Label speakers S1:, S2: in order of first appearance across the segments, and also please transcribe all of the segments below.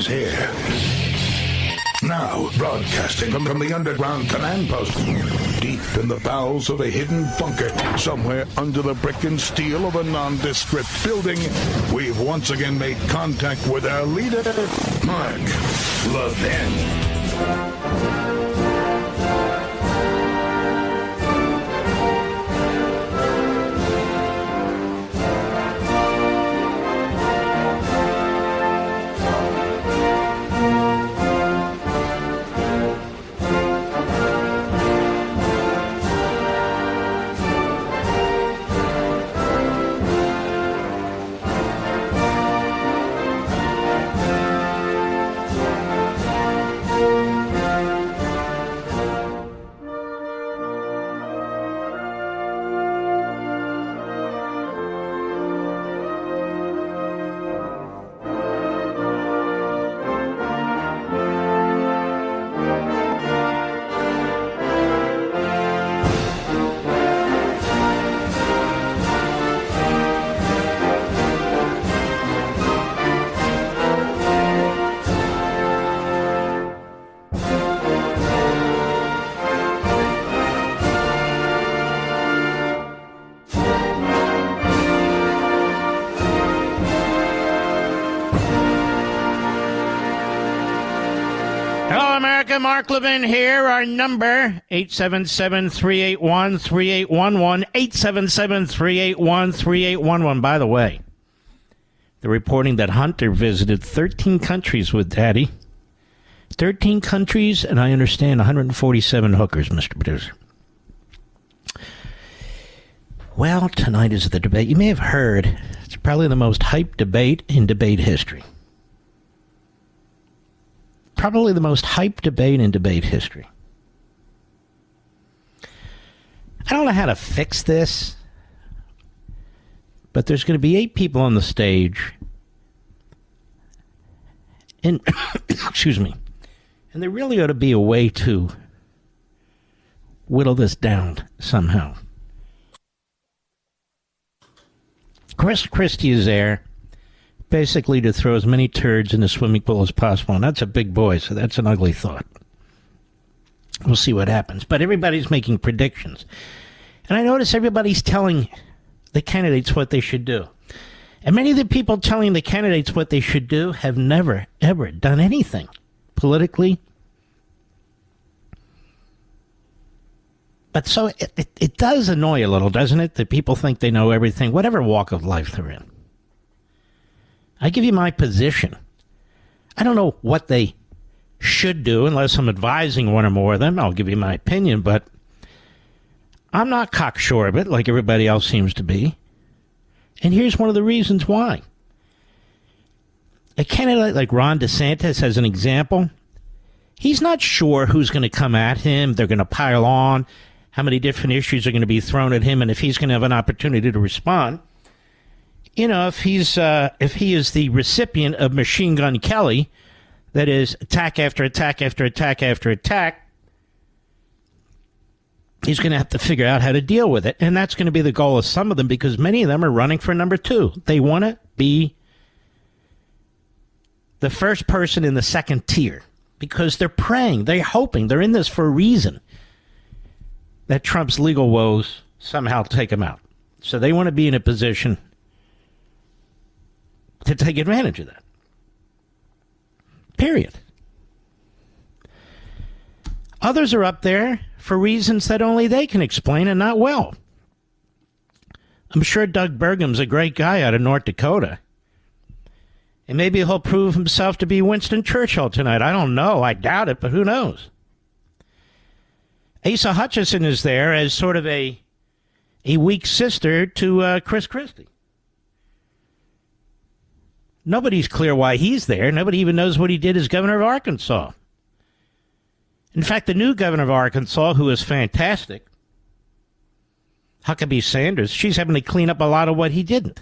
S1: is here. Now, broadcasting from the underground command post, deep in the bowels of a hidden bunker, somewhere under the brick and steel of a nondescript building, we've once again made contact with our leader, Mark Levin.
S2: Mark Levin here. Our number, 877-381-3811, 877-381-3811. By the way, they're reporting that Hunter visited 13 countries with Daddy. 13 countries, and I understand 147 hookers, Mr. Producer. Well, tonight is the debate. You may have heard, it's probably the most hyped debate in debate history. Probably the most hyped debate in debate history. I don't know how to fix this, but there's going to be 8 people on the stage, and excuse me, and there really ought to be a way to whittle this down somehow. Christie is there, basically to throw as many turds in the swimming pool as possible. And that's a big boy, so that's an ugly thought. We'll see what happens. But everybody's making predictions. And I notice everybody's telling the candidates what they should do. And many of the people telling the candidates what they should do have never, ever done anything politically. But so it does annoy a little, doesn't it, that people think they know everything, whatever walk of life they're in. I give you my position. I don't know what they should do unless I'm advising one or more of them. I'll give you my opinion, but I'm not cocksure of it like everybody else seems to be. And here's one of the reasons why. A candidate like Ron DeSantis, as an example, he's not sure who's going to come at him. They're going to pile on, how many different issues are going to be thrown at him, and if he's going to have an opportunity to respond. You know, if he is the recipient of Machine Gun Kelly, that is attack after attack after attack after attack, he's going to have to figure out how to deal with it. And that's going to be the goal of some of them, because many of them are running for number 2. They want to be the first person in the second tier because they're praying, they're hoping, they're in this for a reason that Trump's legal woes somehow take him out. So they want to be in a position to take advantage of that. Period. Others are up there for reasons that only they can explain, and not well. I'm sure Doug Burgum's a great guy out of North Dakota. And maybe he'll prove himself to be Winston Churchill tonight. I don't know. I doubt it, but who knows? Asa Hutchinson is there as sort of a weak sister to Chris Christie. Nobody's clear why he's there. Nobody even knows what he did as governor of Arkansas. In fact, the new governor of Arkansas, who is fantastic, Huckabee Sanders, she's having to clean up a lot of what he didn't.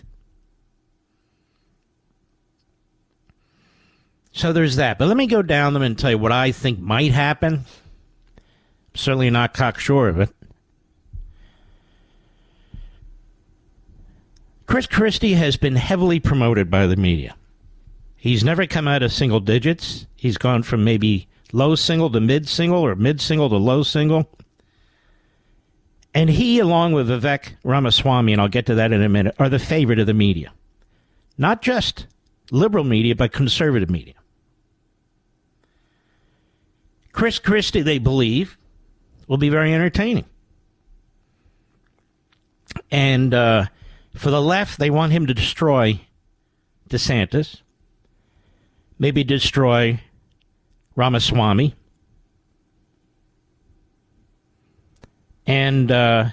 S2: So there's that. But let me go down them and tell you what I think might happen. I'm certainly not cocksure of it. Chris Christie has been heavily promoted by the media. He's never come out of single digits. He's gone from maybe low single to mid single or mid single to low single. And he, along with Vivek Ramaswamy, and I'll get to that in a minute, are the favorite of the media. Not just liberal media, but conservative media. Christie, they believe, will be very entertaining. And for the left, they want him to destroy DeSantis, maybe destroy Ramaswamy. And I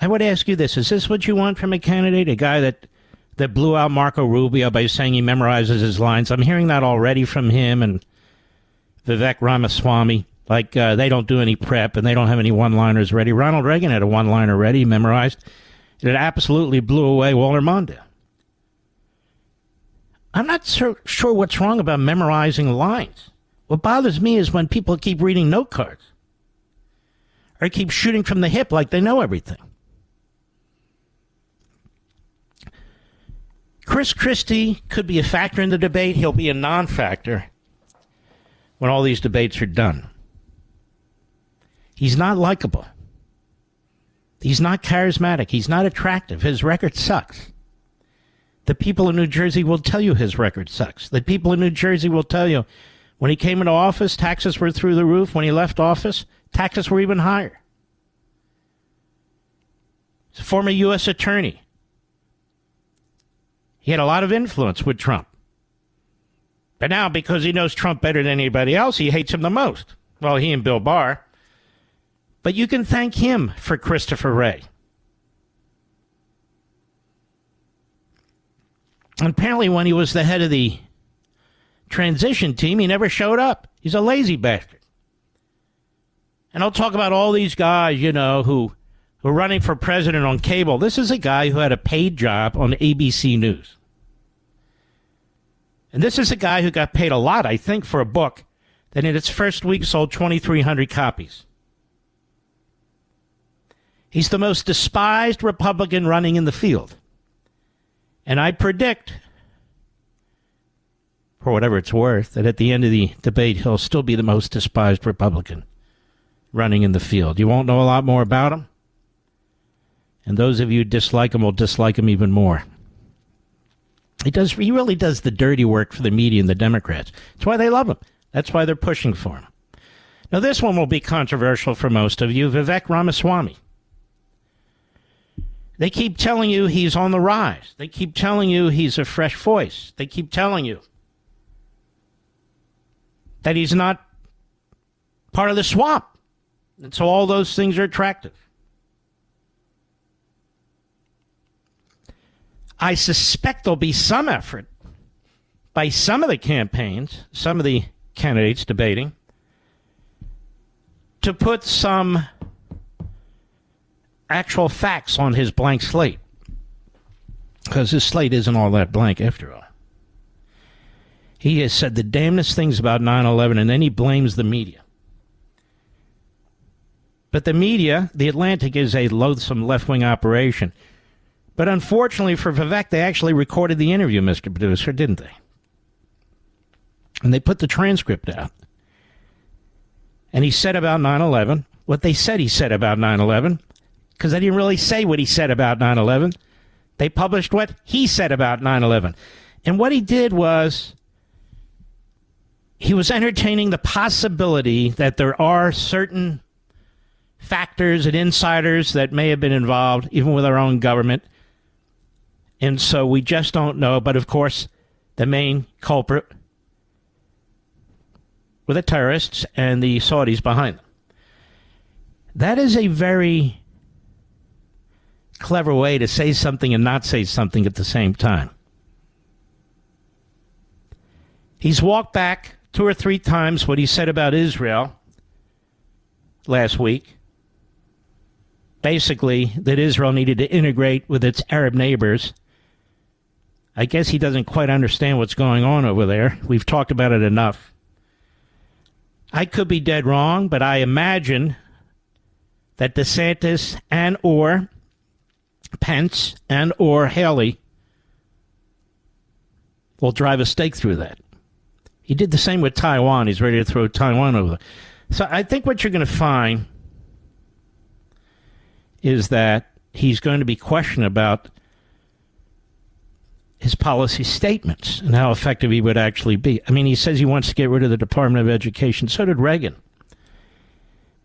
S2: would ask you this. Is this what you want from a candidate? A guy that blew out Marco Rubio by saying he memorizes his lines? I'm hearing that already from him and Vivek Ramaswamy. Like they don't do any prep and they don't have any one-liners ready. Ronald Reagan had a one-liner ready, memorized. It absolutely blew away Walter Mondale. I'm not sure what's wrong about memorizing lines. What bothers me is when people keep reading note cards or keep shooting from the hip like they know everything. Christie could be a factor in the debate. He'll be a non-factor when all these debates are done. He's not likable. He's not charismatic. He's not attractive. His record sucks. The people in New Jersey will tell you his record sucks. The people in New Jersey will tell you when he came into office, taxes were through the roof. When he left office, taxes were even higher. He's a former U.S. attorney. He had a lot of influence with Trump. But now, because he knows Trump better than anybody else, he hates him the most. Well, he and Bill Barr. But you can thank him for Christopher Wray. And apparently when he was the head of the transition team, he never showed up. He's a lazy bastard. And I'll talk about all these guys, who are running for president on cable. This is a guy who had a paid job on ABC News. And this is a guy who got paid a lot, I think, for a book that in its first week sold 2,300 copies. He's the most despised Republican running in the field. And I predict, for whatever it's worth, that at the end of the debate, he'll still be the most despised Republican running in the field. You won't know a lot more about him. And those of you who dislike him will dislike him even more. He really does the dirty work for the media and the Democrats. That's why they love him. That's why they're pushing for him. Now, this one will be controversial for most of you. Vivek Ramaswamy. They keep telling you he's on the rise. They keep telling you he's a fresh voice. They keep telling you that he's not part of the swamp. And so all those things are attractive. I suspect there'll be some effort by some of the campaigns, some of the candidates debating, to put some actual facts on his blank slate. Because his slate isn't all that blank after all. He has said the damnedest things about 9/11, and then he blames the media. But the media, the Atlantic, is a loathsome left-wing operation. But unfortunately for Vivek, they actually recorded the interview, Mr. Producer, didn't they? And they put the transcript out. And he said about 9/11 what they said he said about 9/11, because they didn't really say what he said about 9/11. They published what he said about 9/11. And what he did was he was entertaining the possibility that there are certain factors and insiders that may have been involved, even with our own government. And so we just don't know. But, of course, the main culprit were the terrorists and the Saudis behind them. That is a very clever way to say something and not say something at the same time. He's walked back 2 or 3 times what he said about Israel last week. Basically, that Israel needed to integrate with its Arab neighbors. I guess he doesn't quite understand what's going on over there. We've talked about it enough. I could be dead wrong, but I imagine that DeSantis and or Pence and or Haley will drive a stake through that. He did the same with Taiwan. He's ready to throw Taiwan over. So I think what you're going to find is that he's going to be questioned about his policy statements and how effective he would actually be. I mean, he says he wants to get rid of the Department of Education. So did Reagan.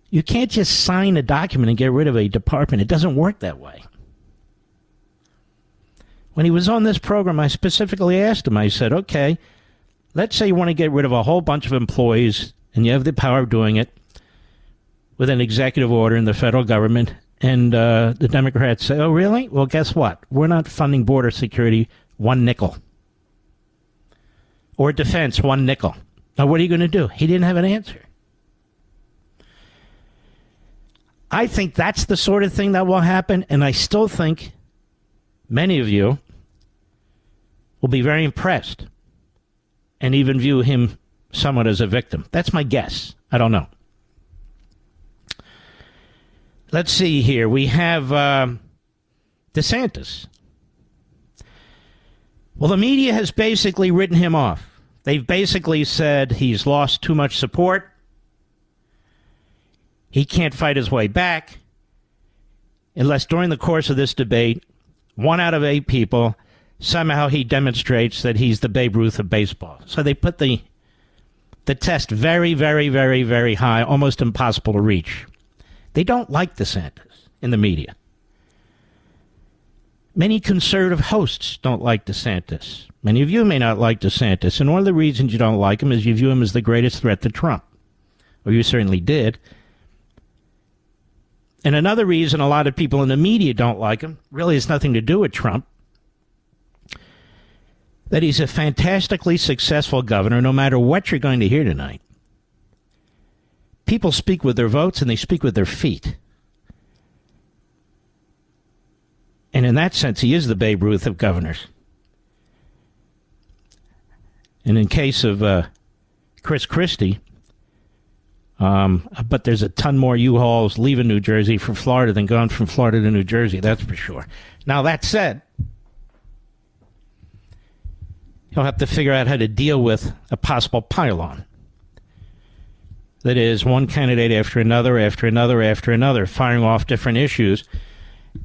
S2: You can't just sign a document and get rid of a department. It doesn't work that way. When he was on this program, I specifically asked him, I said, okay, let's say you want to get rid of a whole bunch of employees and you have the power of doing it with an executive order in the federal government, and the Democrats say, oh, really? Well, guess what? We're not funding border security one nickel. Or defense, one nickel. Now, what are you going to do? He didn't have an answer. I think that's the sort of thing that will happen, and I still think many of you will be very impressed and even view him somewhat as a victim. That's my guess. I don't know. Let's see here. We have DeSantis. Well, the media has basically written him off. They've basically said he's lost too much support. He can't fight his way back unless during the course of this debate, 1 out of 8 people, somehow he demonstrates that he's the Babe Ruth of baseball. So they put the test very, very, very, very high, almost impossible to reach. They don't like DeSantis in the media. Many conservative hosts don't like DeSantis. Many of you may not like DeSantis, and one of the reasons you don't like him is you view him as the greatest threat to Trump. Or you certainly did. And another reason a lot of people in the media don't like him really has nothing to do with Trump. That he's a fantastically successful governor, no matter what you're going to hear tonight. People speak with their votes and they speak with their feet. And in that sense, he is the Babe Ruth of governors. And in case of Christie, but there's a ton more U-Hauls leaving New Jersey for Florida than gone from Florida to New Jersey, that's for sure. Now, that said, he'll have to figure out how to deal with a possible pile-on. That is, one candidate after another, after another, after another, firing off different issues,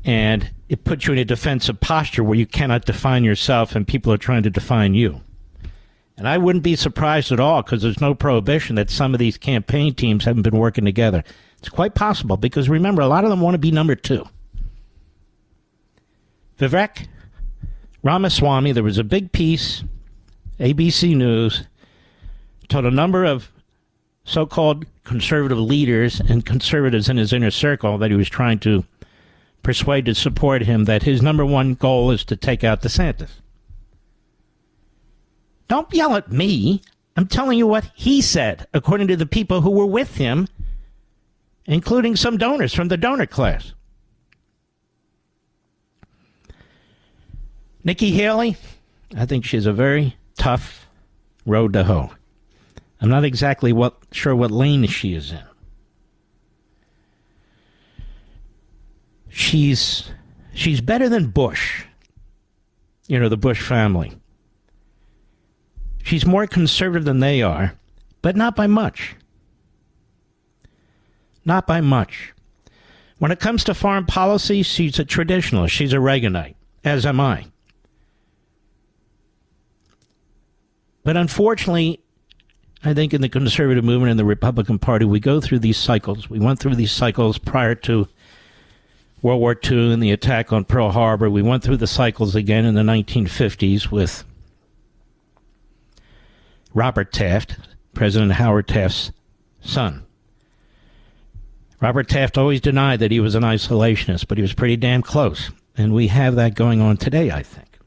S2: and it puts you in a defensive posture where you cannot define yourself and people are trying to define you. And I wouldn't be surprised at all, because there's no prohibition, that some of these campaign teams haven't been working together. It's quite possible, because remember, a lot of them want to be number 2. Vivek Ramaswamy, there was a big piece, ABC News, told a number of so-called conservative leaders and conservatives in his inner circle that he was trying to persuade to support him that his number one goal is to take out DeSantis. Don't yell at me. I'm telling you what he said, according to the people who were with him, including some donors from the donor class. Nikki Haley, I think she's a very tough road to hoe. I'm not exactly sure what lane she is in. She's better than Bush, the Bush family. She's more conservative than they are, but not by much. Not by much. When it comes to foreign policy, she's a traditionalist. She's a Reaganite, as am I. But unfortunately, I think in the conservative movement and the Republican Party, we go through these cycles. We went through these cycles prior to World War II and the attack on Pearl Harbor. We went through the cycles again in the 1950s with Robert Taft, President Howard Taft's son. Robert Taft always denied that he was an isolationist, but he was pretty damn close. And we have that going on today, I think.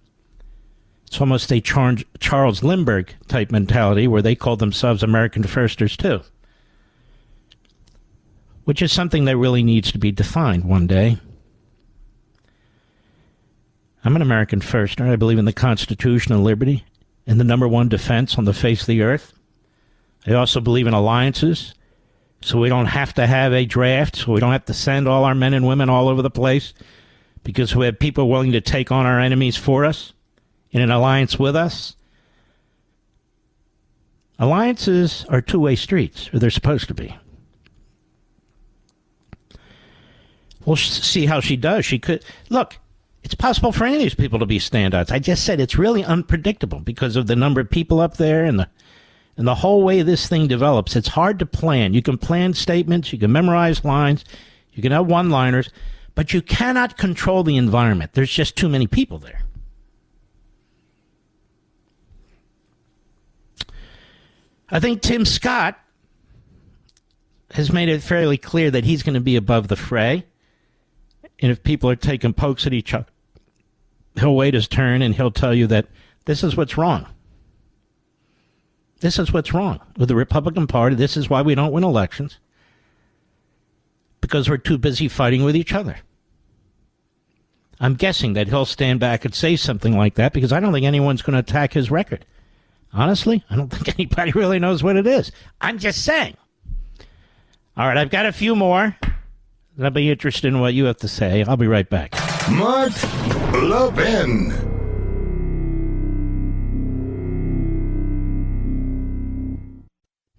S2: It's almost a Charles Lindbergh type mentality where they call themselves American Firsters too, which is something that really needs to be defined one day. I'm an American Firster. I believe in the Constitution and liberty and the number one defense on the face of the earth. I also believe in alliances, so we don't have to have a draft, so we don't have to send all our men and women all over the place, because we have people willing to take on our enemies for us in an alliance with us. Alliances are two-way streets, or they're supposed to be. We'll see how she does. She could... Look, it's possible for any of these people to be standouts. I just said it's really unpredictable because of the number of people up there and the whole way this thing develops. It's hard to plan. You can plan statements, you can memorize lines, you can have one-liners, but you cannot control the environment. There's just too many people there. I think Tim Scott has made it fairly clear that he's going to be above the fray. And if people are taking pokes at each other, he'll wait his turn and he'll tell you that this is what's wrong. This is what's wrong with the Republican Party. This is why we don't win elections. Because we're too busy fighting with each other. I'm guessing that he'll stand back and say something like that because I don't think anyone's going to attack his record. Honestly, I don't think anybody really knows what it is. I'm just saying. All right, I've got a few more. I'll be interested in what you have to say. I'll be right back.
S1: Mark Levin.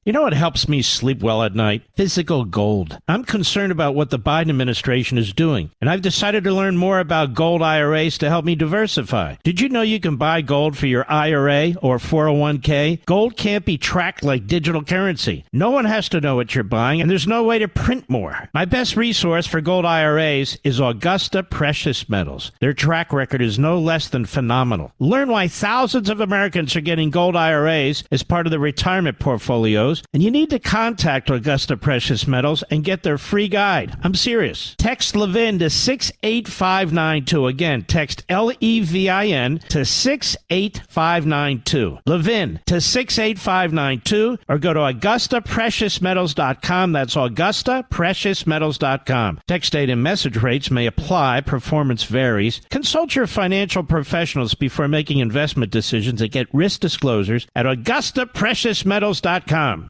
S2: You know what helps me sleep well at night? Physical gold. I'm concerned about what the Biden administration is doing, and I've decided to learn more about gold IRAs to help me diversify. Did you know you can buy gold for your IRA or 401k? Gold can't be tracked like digital currency. No one has to know what you're buying, and there's no way to print more. My best resource for gold IRAs is Augusta Precious Metals. Their track record is no less than phenomenal. Learn why thousands of Americans are getting gold IRAs as part of their retirement portfolios. And you need to contact Augusta Precious Metals and get their free guide. I'm serious. Text Levin to 68592. Again, text Levin to 68592. Levin to 68592 or go to AugustaPreciousMetals.com. That's AugustaPreciousMetals.com. Text date and message rates may apply. Performance varies. Consult your financial professionals before making investment decisions and get risk disclosures at AugustaPreciousMetals.com.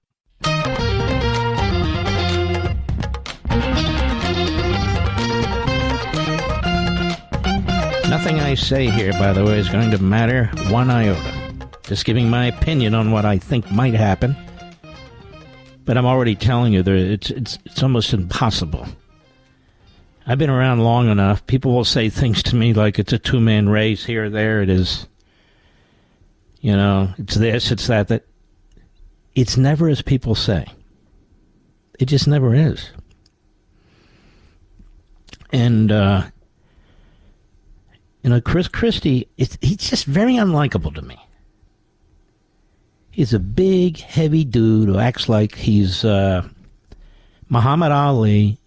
S2: Nothing I say here, by the way, is going to matter one iota. Just giving my opinion on what I think might happen. But I'm already telling you that it's almost impossible. I've been around long enough. People will say things to me like it's a two-man race here or there. It is, it's this, it's that. It's never as people say. It just never is. And, Christie, he's just very unlikable to me. He's a big, heavy dude who acts like he's Muhammad Ali.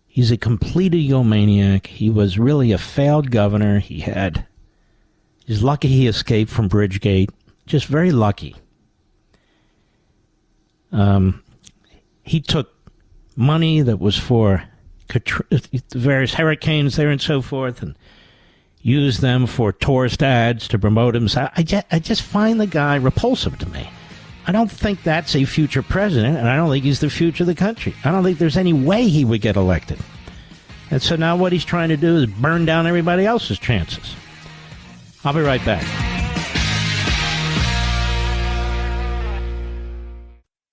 S2: He's a complete egomaniac. He was really a failed governor. He's lucky he escaped from Bridgegate. Just very lucky. He took money that was for various hurricanes there and so forth and used them for tourist ads to promote himself. I just find the guy repulsive to me. I don't think that's a future president, and I don't think he's the future of the country. I don't think there's any way he would get elected. And so now what he's trying to do is burn down everybody else's chances. I'll be right back.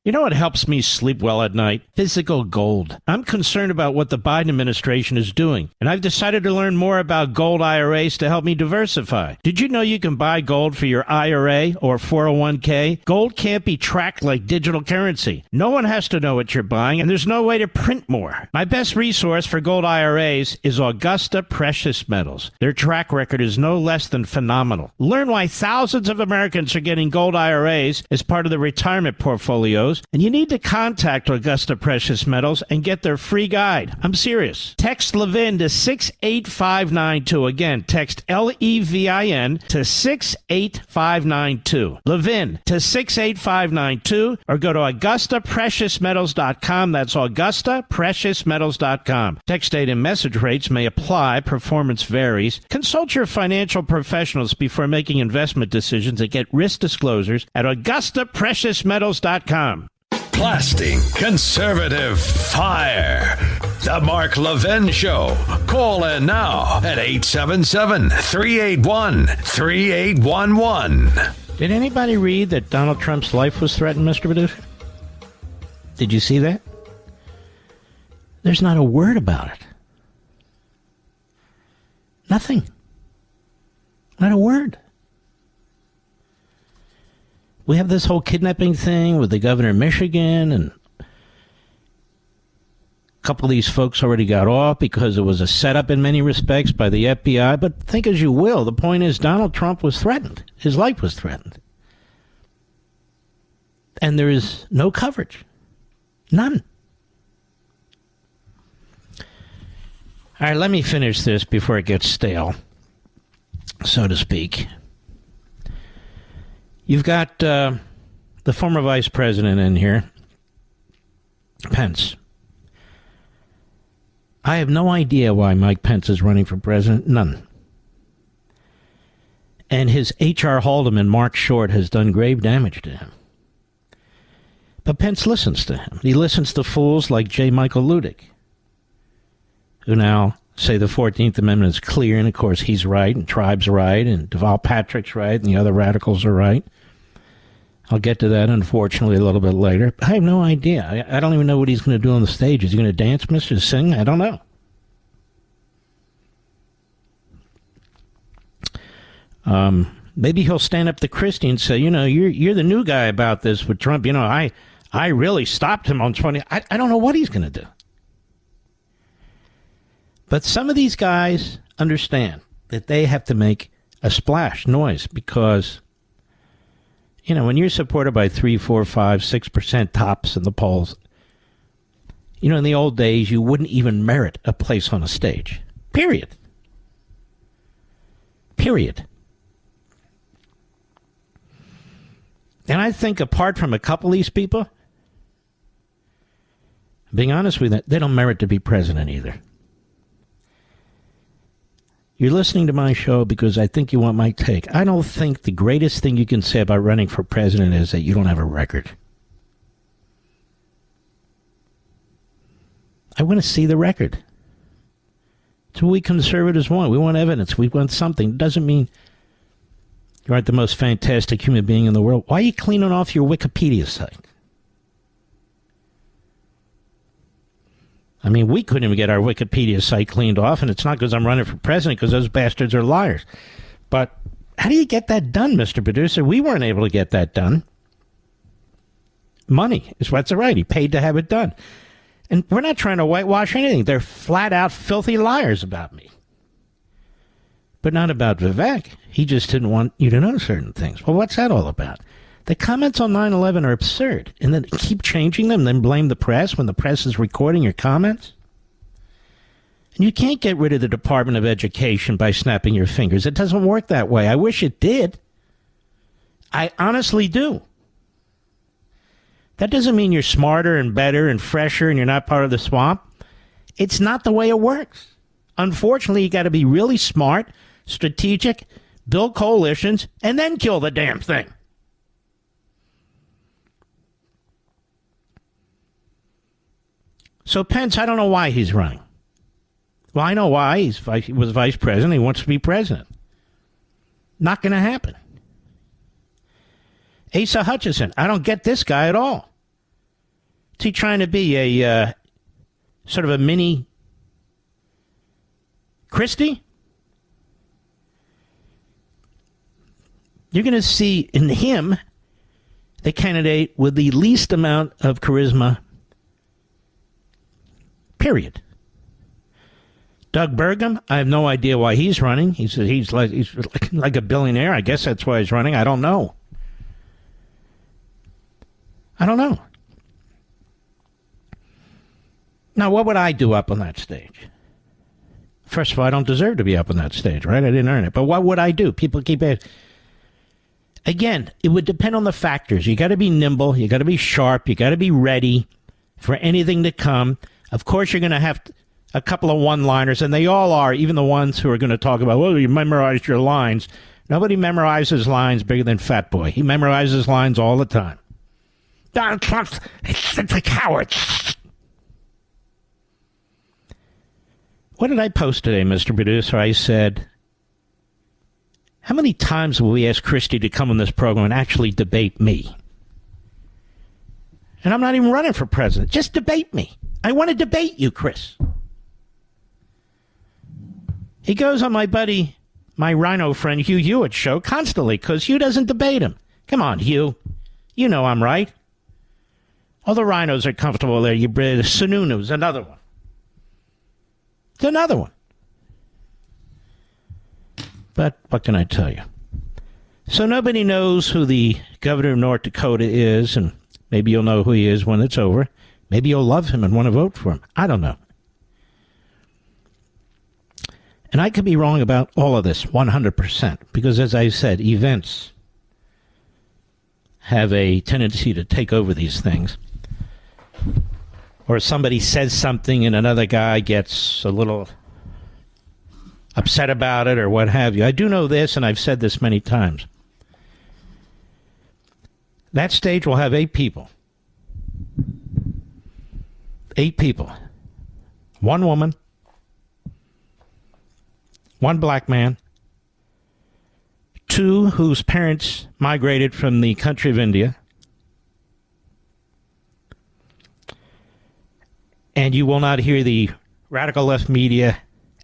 S2: You know what helps me sleep well at night? Physical gold. I'm concerned about what the Biden administration is doing, and I've decided to learn more about gold IRAs to help me diversify. Did you know you can buy gold for your IRA or 401k? Gold can't be tracked like digital currency. No one has to know what you're buying, and there's no way to print more. My best resource for gold IRAs is Augusta Precious Metals. Their track record is no less than phenomenal. Learn why thousands of Americans are getting gold IRAs as part of their retirement portfolios. And you need to contact Augusta Precious Metals and get their free guide. I'm serious. Text Levin to 68592. Again, text Levin to 68592. Levin to 68592 or go to AugustaPreciousMetals.com. That's AugustaPreciousMetals.com. Text date and message rates may apply. Performance varies. Consult your financial professionals before making investment decisions and get risk disclosures at AugustaPreciousMetals.com.
S3: Blasting conservative fire. The Mark Levin Show. Call in now at 877-381-3811.
S2: Did anybody read that Donald Trump's life was threatened, Mr. Producer? Did you see that? There's not a word about it. Nothing. Not a word. We have this whole kidnapping thing with the governor of Michigan, and a couple of these folks already got off because it was a setup in many respects by the FBI. But think as you will, the point is Donald Trump was threatened. His life was threatened. And there is no coverage. None. All right, let me finish this before it gets stale, so to speak. You've got the former vice president in here, Pence. I have no idea why Mike Pence is running for president. None. And his H.R. Haldeman, Mark Short, has done grave damage to him. But Pence listens to him. He listens to fools like J. Michael Ludick, who now say the 14th Amendment is clear, and of course he's right, and Tribe's right, and Deval Patrick's right, and the other radicals are right. I'll get to that, unfortunately, a little bit later. I have no idea. I don't even know what he's going to do on the stage. Is he going to dance, Mr. Sing? I don't know. Maybe he'll stand up to Christie and say, you know, you're the new guy about this with Trump. You know, I really stopped him on 20. I don't know what he's going to do. But some of these guys understand that they have to make a splash noise because, you know, when you're supported by 3, 4, 5, 6% tops in the polls, you know, in the old days, you wouldn't even merit a place on a stage. Period. Period. And I think apart from a couple of these people, being honest with you, they don't merit to be president either. You're listening to my show because I think you want my take. I don't think the greatest thing you can say about running for president is that you don't have a record. I want to see the record. It's what we conservatives want. We want evidence. We want something. It doesn't mean you aren't the most fantastic human being in the world. Why are you cleaning off your Wikipedia site? I mean, we couldn't even get our Wikipedia site cleaned off, and it's not because I'm running for president, because those bastards are liars. But how do you get that done, Mr. Producer? We weren't able to get that done. Money is what's right. He paid to have it done. And we're not trying to whitewash anything. They're flat-out filthy liars about me. But not about Vivek. He just didn't want you to know certain things. Well, what's that all about? The comments on 9/11 are absurd. And then keep changing them, then blame the press when the press is recording your comments. And you can't get rid of the Department of Education by snapping your fingers. It doesn't work that way. I wish it did. I honestly do. That doesn't mean you're smarter and better and fresher and you're not part of the swamp. It's not the way it works. Unfortunately, you got to be really smart, strategic, build coalitions, and then kill the damn thing. So Pence, I don't know why he's running. Well, I know why. He was vice president. He wants to be president. Not going to happen. Asa Hutchinson, I don't get this guy at all. Is he trying to be a sort of a mini Christie? You're going to see in him the candidate with the least amount of charisma. Period. Doug Burgum, I have no idea why he's running. He's like a billionaire. I guess that's why he's running. I don't know. Now, what would I do up on that stage? First of all, I don't deserve to be up on that stage, right? I didn't earn it. But what would I do? People keep asking. Again, it would depend on the factors. You got to be nimble. You got to be sharp. You got to be ready for anything to come. Of course, you're going to have a couple of one-liners, and they all are, even the ones who are going to talk about, well, you memorized your lines. Nobody memorizes lines bigger than Fat Boy. He memorizes lines all the time. Donald Trump's a coward. What did I post today, Mr. Producer? I said, How many times will we ask Christie to come on this program and actually debate me? And I'm not even running for president. Just debate me. I want to debate you, Chris. He goes on my buddy, my rhino friend Hugh Hewitt's show constantly because Hugh doesn't debate him. Come on, Hugh. You know I'm right. All the rhinos are comfortable there. Sununu's another one. It's another one. But what can I tell you? So nobody knows who the governor of North Dakota is, and maybe you'll know who he is when it's over. Maybe you'll love him and want to vote for him. I don't know. And I could be wrong about all of this 100%, because as I said, events have a tendency to take over these things. Or somebody says something and another guy gets a little upset about it or what have you. I do know this, and I've said this many times. That stage will have 8 people. 8 people. 1 woman. 1 black man. 2 whose parents migrated from the country of India. And you will not hear the radical left media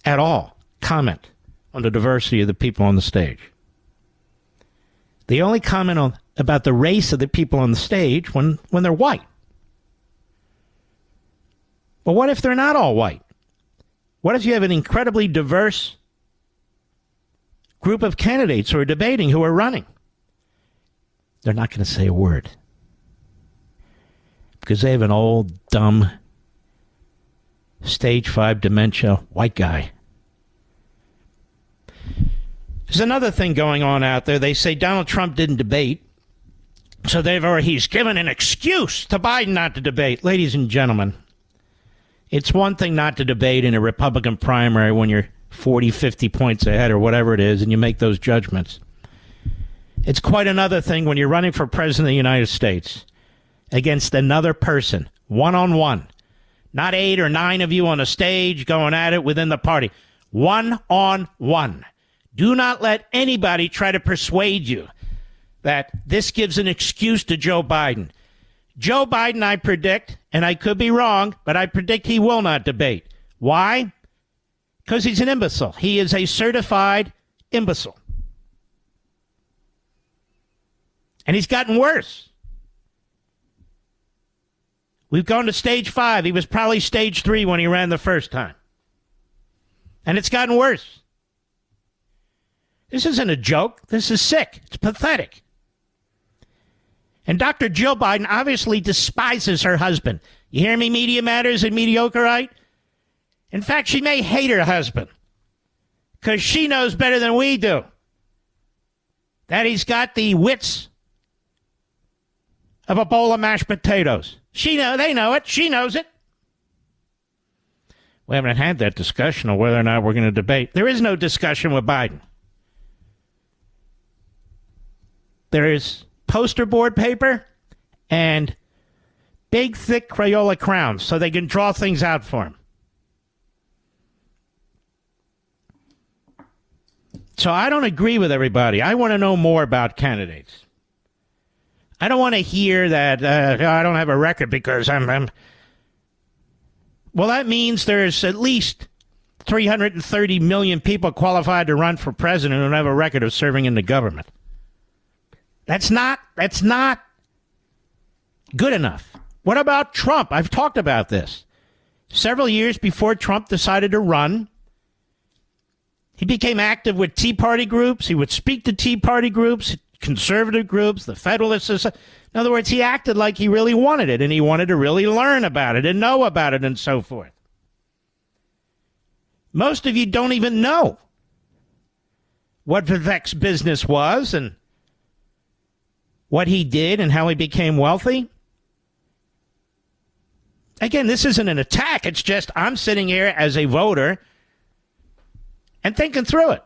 S2: at all comment on the diversity of the people on the stage. They only comment about the race of the people on the stage when they're white. But what if they're not all white? What if you have an incredibly diverse group of candidates who are debating, who are running? They're not going to say a word. Because they have an old, dumb, stage 5 dementia white guy. There's another thing going on out there. They say Donald Trump didn't debate, so he's given an excuse to Biden not to debate. Ladies and gentlemen, it's one thing not to debate in a Republican primary when you're 40, 50 points ahead or whatever it is, and you make those judgments. It's quite another thing when you're running for president of the United States against another person, one-on-one. Not 8 or 9 of you on a stage going at it within the party. One-on-one. Do not let anybody try to persuade you that this gives an excuse to Joe Biden. Joe Biden, I predict, and I could be wrong, but I predict he will not debate. Why? Because he's an imbecile. He is a certified imbecile. And he's gotten worse. We've gone to stage 5. He was probably stage 3 when he ran the first time. And it's gotten worse. This isn't a joke. This is sick. It's pathetic. And Dr. Jill Biden obviously despises her husband. You hear me, Media Matters and Mediocreite? In fact, she may hate her husband because she knows better than we do that he's got the wits of a bowl of mashed potatoes. They know it. She knows it. We haven't had that discussion of whether or not we're going to debate. There is no discussion with Biden. There is poster board paper and big, thick Crayola crowns so they can draw things out for him. So I don't agree with everybody. I want to know more about candidates. I don't want to hear that I don't have a record because I'm... Well, that means there's at least 330 million people qualified to run for president who don't have a record of serving in the government. That's not good enough. What about Trump? I've talked about this. Several years before Trump decided to run, he became active with Tea Party groups. He would speak to Tea Party groups, conservative groups, the Federalists. In other words, he acted like he really wanted it, and he wanted to really learn about it and know about it and so forth. Most of you don't even know what Vivek's business was and what he did and how he became wealthy. Again, this isn't an attack. It's just I'm sitting here as a voter and thinking through it.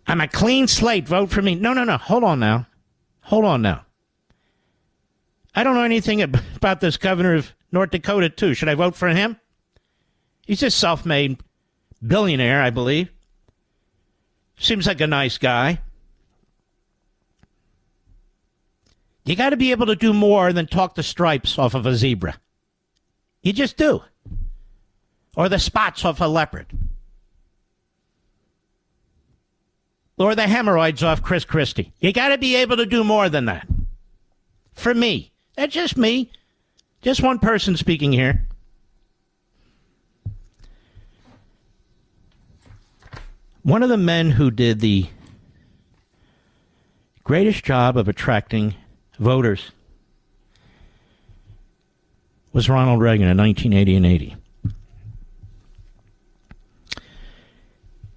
S2: I'm a clean slate. Vote for me. No. Hold on now. I don't know anything about this governor of North Dakota, too. Should I vote for him? He's a self-made billionaire, I believe. Seems like a nice guy. You got to be able to do more than talk the stripes off of a zebra. You just do. Or the spots off a leopard. Or the hemorrhoids off Chris Christie. You got to be able to do more than that. For me. That's just me. Just one person speaking here. One of the men who did the greatest job of attracting voters was Ronald Reagan in 1980 and 80.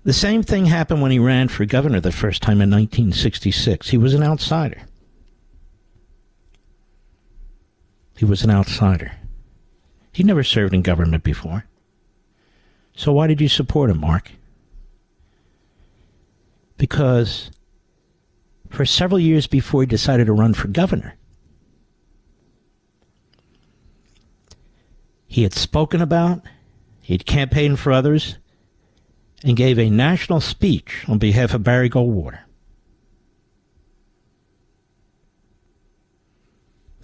S2: The same thing happened when he ran for governor the first time in 1966. He was an outsider. He was an outsider. He never served in government before. So why did you support him, Mark? Because for several years before he decided to run for governor, he had spoken about, he had campaigned for others, and gave a national speech on behalf of Barry Goldwater.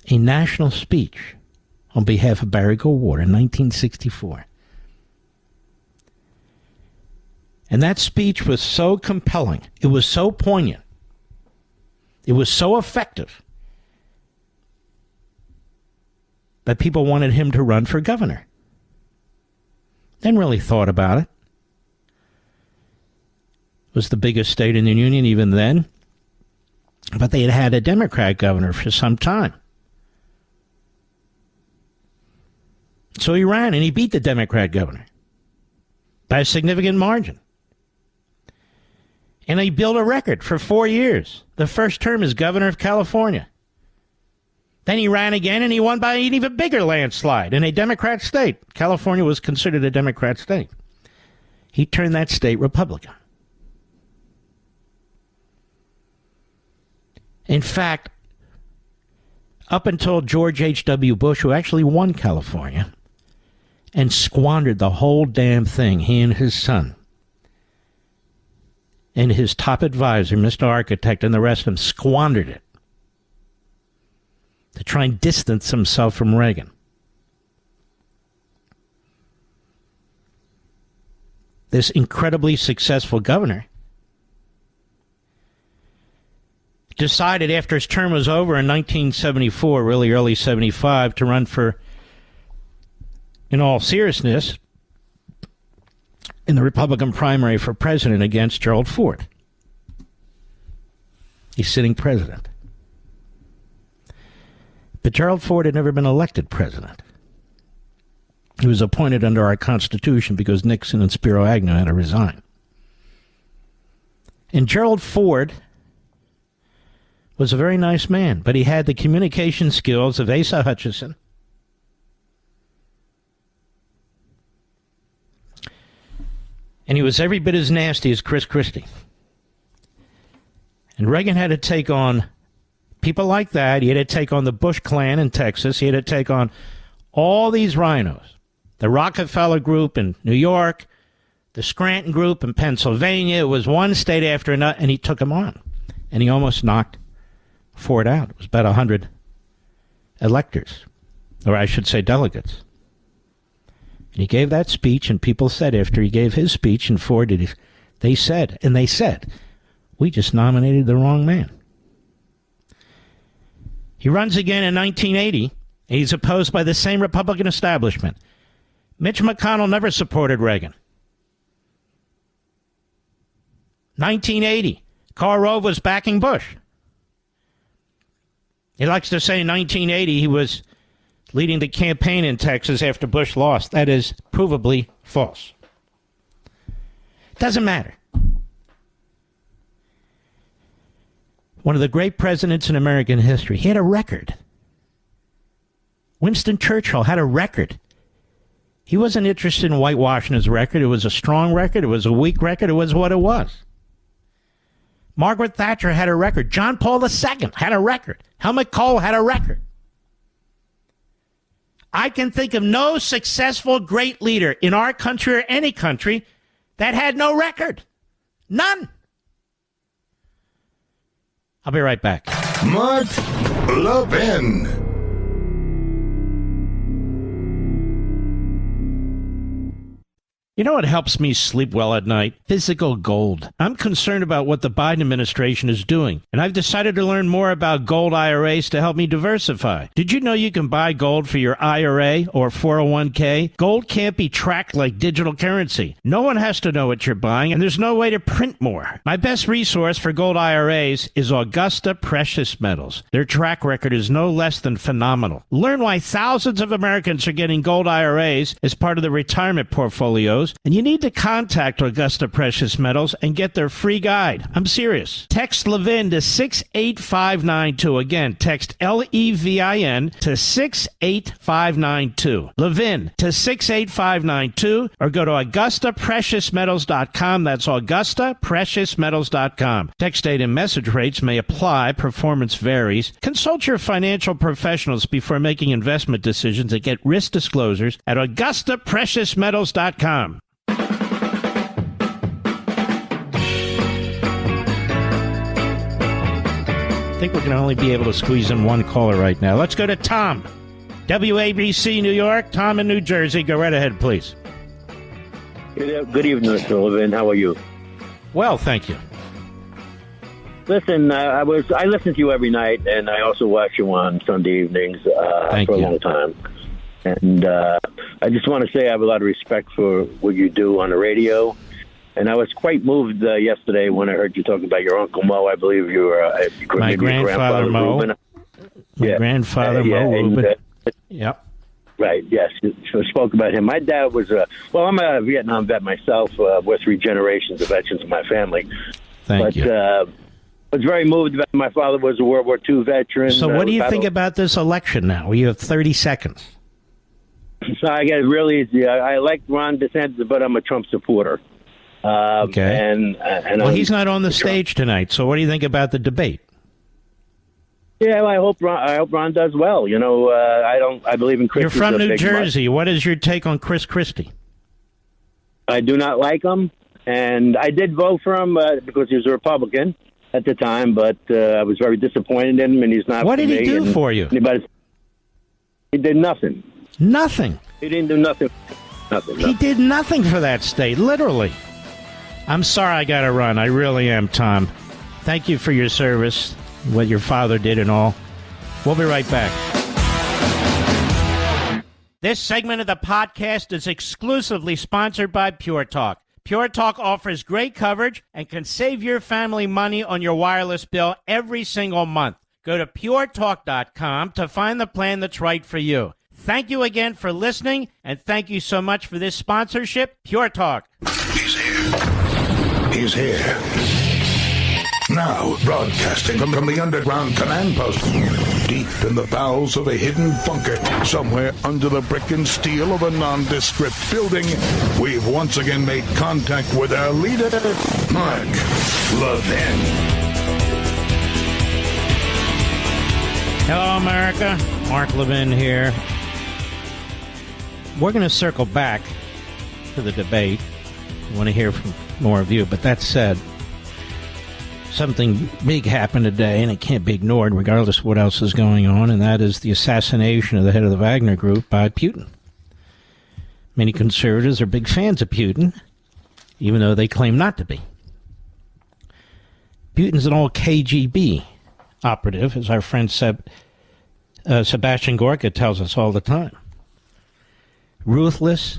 S2: A national speech on behalf of Barry Goldwater in 1964. And that speech was so compelling. It was so poignant. It was so effective that people wanted him to run for governor. Didn't really thought about it. It was the biggest state in the Union even then. But they had had a Democrat governor for some time. So he ran and he beat the Democrat governor by a significant margin. And he built a record for 4 years. The first term as governor of California. Then he ran again and he won by an even bigger landslide in a Democrat state. California was considered a Democrat state. He turned that state Republican. In fact, up until George H.W. Bush, who actually won California and squandered the whole damn thing, he and his son, and his top advisor, Mr. Architect, and the rest of them squandered it to try and distance himself from Reagan. This incredibly successful governor decided after his term was over in 1974, really early 75, to run for, in all seriousness, in the Republican primary for president against Gerald Ford. He's sitting president. But Gerald Ford had never been elected president. He was appointed under our Constitution because Nixon and Spiro Agnew had to resign. And Gerald Ford was a very nice man, but he had the communication skills of Asa Hutchinson. And he was every bit as nasty as Chris Christie. And Reagan had to take on people like that. He had to take on the Bush clan in Texas. He had to take on all these rhinos. The Rockefeller Group in New York, the Scranton Group in Pennsylvania. It was one state after another, and he took them on. And he almost knocked Ford out. It was about 100 electors, or I should say delegates. And he gave that speech, and people said after he gave his speech and Ford did, they said, we just nominated the wrong man. He runs again in 1980, and he's opposed by the same Republican establishment. Mitch McConnell never supported Reagan. 1980, Karl Rove was backing Bush. He likes to say in 1980 he was leading the campaign in Texas after Bush lost. That is provably false. Doesn't matter. One of the great presidents in American history. He had a record. Winston Churchill had a record. He wasn't interested in whitewashing his record. It was a strong record. It was a weak record. It was what it was. Margaret Thatcher had a record. John Paul II had a record. Helmut Kohl had a record. I can think of no successful great leader in our country or any country that had no record. None. I'll be right back.
S1: Mark Levin.
S2: You know what helps me sleep well at night? Physical gold. I'm concerned about what the Biden administration is doing, and I've decided to learn more about gold IRAs to help me diversify. Did you know you can buy gold for your IRA or 401k? Gold can't be tracked like digital currency. No one has to know what you're buying, and there's no way to print more. My best resource for gold IRAs is Augusta Precious Metals. Their track record is no less than phenomenal. Learn why thousands of Americans are getting gold IRAs as part of their retirement portfolios, and you need to contact Augusta Precious Metals and get their free guide. I'm serious. Text Levin to 68592. Again, text LEVIN to 68592. Levin to 68592, or go to AugustaPreciousMetals.com. That's AugustaPreciousMetals.com. Text date and message rates may apply. Performance varies. Consult your financial professionals before making investment decisions and get risk disclosures at AugustaPreciousMetals.com. I think we're going to only be able to squeeze in one caller right now. Let's go to Tom. WABC, New York. Tom in New Jersey. Go right ahead, please.
S4: Good evening, Mr. Levin. How are you?
S2: Well, thank you.
S4: Listen, I listen to you every night, and I also watch you on Sunday evenings for a long time. And I just want to say I have a lot of respect for what you do on the radio. And I was quite moved yesterday when I heard you talking about your Uncle Mo. I believe you were
S2: my grandfather Mo.
S4: Reuben.
S2: My grandfather Mo Reuben. Yep.
S4: Right, yes. So spoke about him. My dad was I'm a Vietnam vet myself. We're 3 generations of veterans in my family.
S2: Thank you.
S4: I was very moved about my father was a World War II veteran.
S2: So what do you think about this election now? You have 30 seconds.
S4: So I get it really easy. I like Ron DeSantis, but I'm a Trump supporter.
S2: Okay.
S4: And
S2: well, he's not on the stage tonight. So what do you think about the debate?
S4: Yeah, well, I hope Ron does well. You know, I believe in Christie.
S2: You're from New Jersey. What is your take on Chris Christie?
S4: I do not like him, and I did vote for him because he was a Republican at the time. But I was very disappointed in him, and he's not.
S2: What did he do for you?
S4: He did nothing.
S2: Nothing.
S4: He didn't do nothing. Nothing.
S2: He did nothing for that state, literally. I'm sorry I got to run. I really am, Tom. Thank you for your service, what your father did and all. We'll be right back. This segment of the podcast is exclusively sponsored by Pure Talk. Pure Talk offers great coverage and can save your family money on your wireless bill every single month. Go to puretalk.com to find the plan that's right for you. Thank you again for listening, and thank you so much for this sponsorship, Pure Talk.
S1: He's here. He's here. Now, broadcasting from the underground command post, deep in the bowels of a hidden bunker, somewhere under the brick and steel of a nondescript building, we've once again made contact with our leader, Mark Levin.
S2: Hello, America. Mark Levin here. We're going to circle back to the debate. I want to hear from more of you. But that said, something big happened today, and it can't be ignored regardless of what else is going on, and that is the assassination of the head of the Wagner group by Putin. Many conservatives are big fans of Putin, even though they claim not to be. Putin's an old KGB operative, as our friend Sebastian Gorka tells us all the time. Ruthless,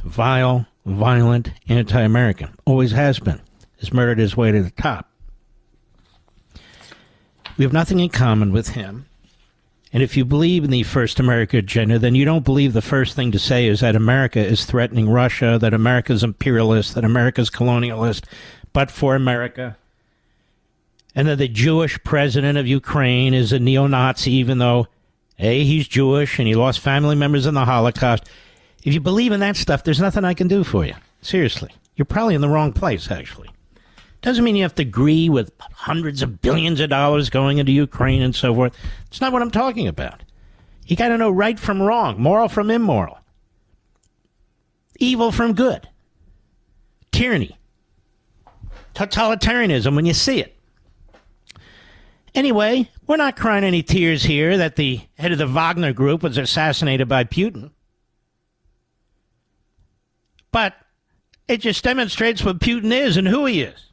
S2: vile, violent, anti-American. Always has been. Has murdered his way to the top. We have nothing in common with him. And if you believe in the first America agenda, then you don't believe the first thing to say is that America is threatening Russia, that America's imperialist, that America's colonialist, but for America. And that the Jewish president of Ukraine is a neo-Nazi, even though, A, he's Jewish and he lost family members in the Holocaust. If you believe in that stuff, there's nothing I can do for you. Seriously. You're probably in the wrong place, actually. Doesn't mean you have to agree with hundreds of billions of dollars going into Ukraine and so forth. It's not what I'm talking about. You got to know right from wrong, moral from immoral, evil from good, tyranny, totalitarianism when you see it. Anyway, we're not crying any tears here that the head of the Wagner group was assassinated by Putin. But it just demonstrates what Putin is and who he is.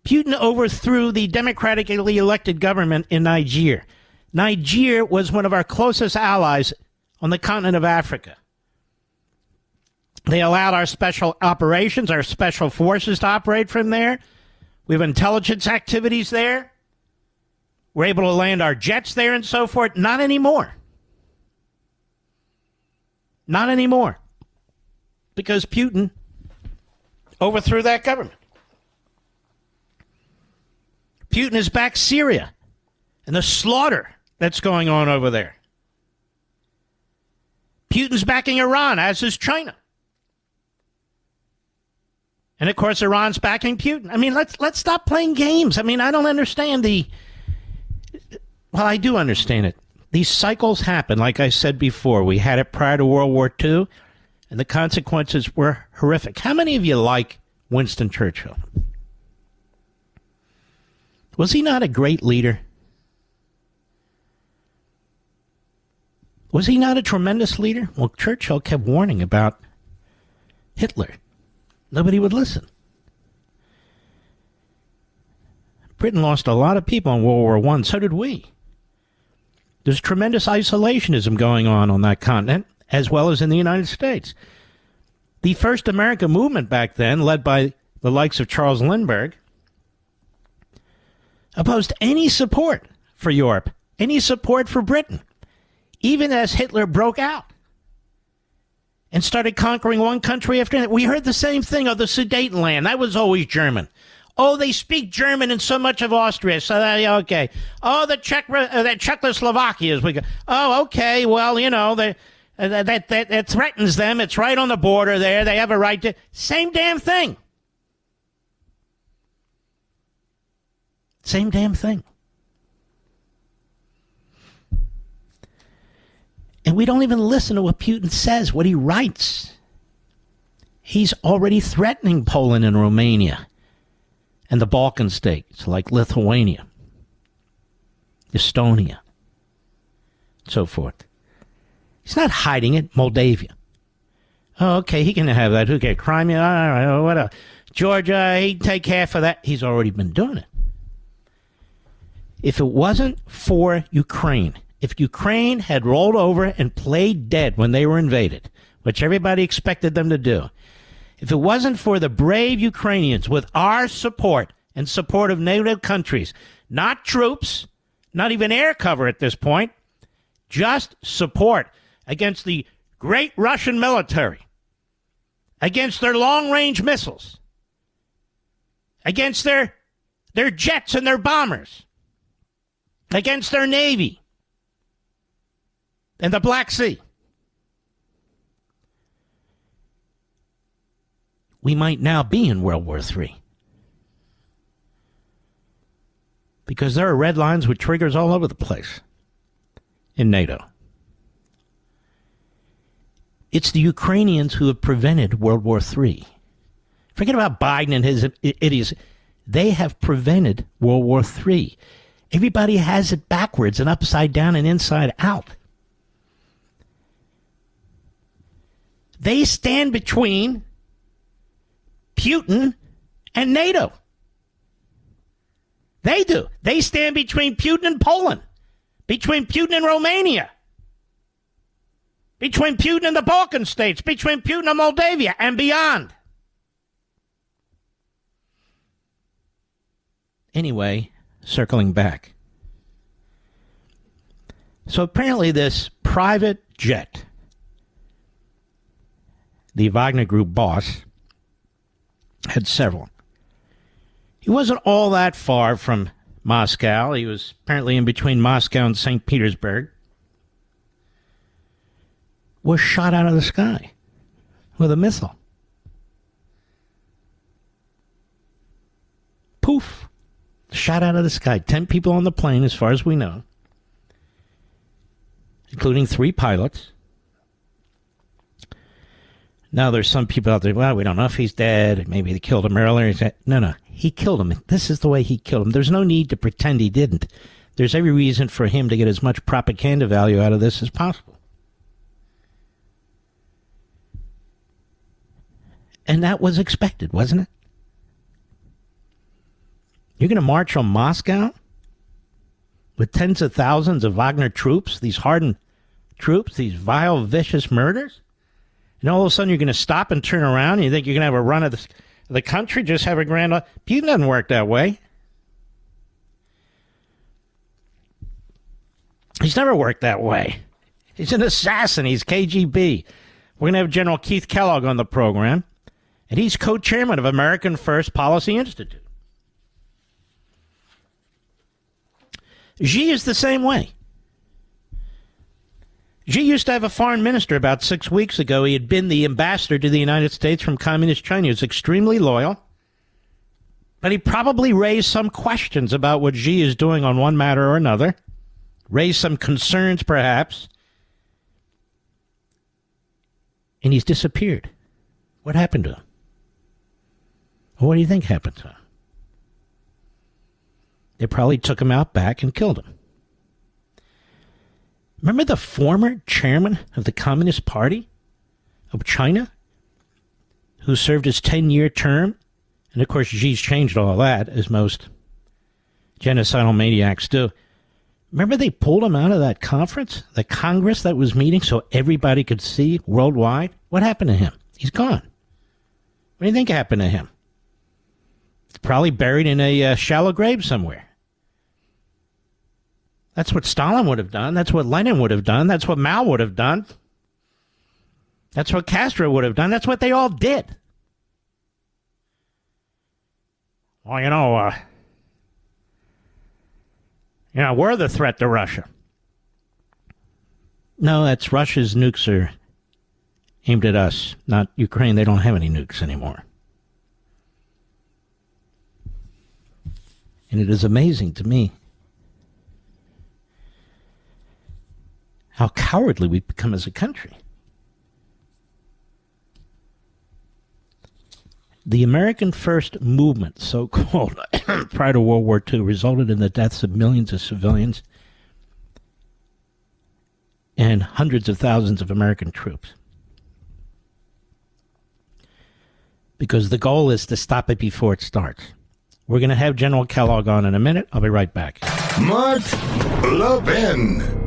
S2: Putin overthrew the democratically elected government in Niger. Niger was one of our closest allies on the continent of Africa. They allowed our special operations, our special forces to operate from there. We have intelligence activities there. We're able to land our jets there and so forth. Not anymore. Not anymore. Because Putin overthrew that government. Putin has backed Syria and the slaughter that's going on over there. Putin's backing Iran, as is China. And, of course, Iran's backing Putin. I mean, let's stop playing games. I mean, I don't understand well, I do understand it. These cycles happen, like I said before. We had it prior to World War II, and the consequences were horrific. How many of you like Winston Churchill? Was he not a great leader? Was he not a tremendous leader? Well, Churchill kept warning about Hitler. Nobody would listen. Britain lost a lot of people in World War I. So did we. There's tremendous isolationism going on that continent, as well as in the United States. The first American movement back then, led by the likes of Charles Lindbergh, opposed any support for Europe, any support for Britain, even as Hitler broke out and started conquering one country after another. We heard the same thing of the Sudetenland. That was always German. Oh, they speak German in so much of Austria, so okay. Oh, the Czechoslovakia. Oh, okay, well, you know, that threatens them. It's right on the border there. They have a right to... Same damn thing. Same damn thing. And we don't even listen to what Putin says, what he writes. He's already threatening Poland and Romania and the Balkan states like Lithuania, Estonia, so forth. He's not hiding it. Moldavia. Oh, okay, he can have that. Okay, Crimea, all right, what else? Georgia, he'd take half of that. He's already been doing it. If it wasn't for Ukraine, if Ukraine had rolled over and played dead when they were invaded, which everybody expected them to do, if it wasn't for the brave Ukrainians with our support and support of NATO countries, not troops, not even air cover at this point, just support against the great Russian military, against their long-range missiles, against their jets and their bombers, against their Navy and the Black Sea, we might now be in World War III. Because there are red lines with triggers all over the place in NATO. It's the Ukrainians who have prevented World War III. Forget about Biden and his idiots. They have prevented World War III. Everybody has it backwards and upside down and inside out. They stand between Putin and NATO. They do. They stand between Putin and Poland, between Putin and Romania, between Putin and the Balkan states, between Putin and Moldavia, and beyond. Anyway, circling back. So apparently this private jet, the Wagner Group boss, had several. He wasn't all that far from Moscow. He was apparently in between Moscow and St. Petersburg. Was shot out of the sky with a missile. Poof. Shot out of the sky. 10 people on the plane, as far as we know, including 3 pilots. Now, there's some people out there, well, we don't know if he's dead. Maybe they killed him earlier. No. he killed him. This is the way he killed him. There's no need to pretend he didn't. There's every reason for him to get as much propaganda value out of this as possible. And that was expected, wasn't it? You're going to march on Moscow with tens of thousands of Wagner troops, these hardened troops, these vile, vicious murders? And all of a sudden you're going to stop and turn around and you think you're going to have a run of the country, just have a grand... Putin doesn't work that way. He's never worked that way. He's an assassin. He's KGB. We're going to have General Keith Kellogg on the program, and he's co-chairman of American First Policy Institute. Xi is the same way. Xi used to have a foreign minister about 6 weeks ago. He had been the ambassador to the United States from Communist China. He was extremely loyal. But he probably raised some questions about what Xi is doing on one matter or another. Raised some concerns, perhaps. And he's disappeared. What happened to him? What do you think happened to him? They probably took him out back and killed him. Remember the former chairman of the Communist Party of China, who served his 10-year term? And, of course, Xi's changed all that, as most genocidal maniacs do. Remember they pulled him out of that conference, the Congress that was meeting, so everybody could see worldwide? What happened to him? He's gone. What do you think happened to him? He's probably buried in a shallow grave somewhere. That's what Stalin would have done. That's what Lenin would have done. That's what Mao would have done. That's what Castro would have done. That's what they all did. Well, we're the threat to Russia. No, that's Russia's nukes are aimed at us, not Ukraine. They don't have any nukes anymore. And it is amazing to me how cowardly we've become as a country. The American First movement, so-called, prior to World War II, resulted in the deaths of millions of civilians and hundreds of thousands of American troops. Because the goal is to stop it before it starts. We're going to have General Kellogg on in a minute. I'll be right back.
S1: Mark Levin.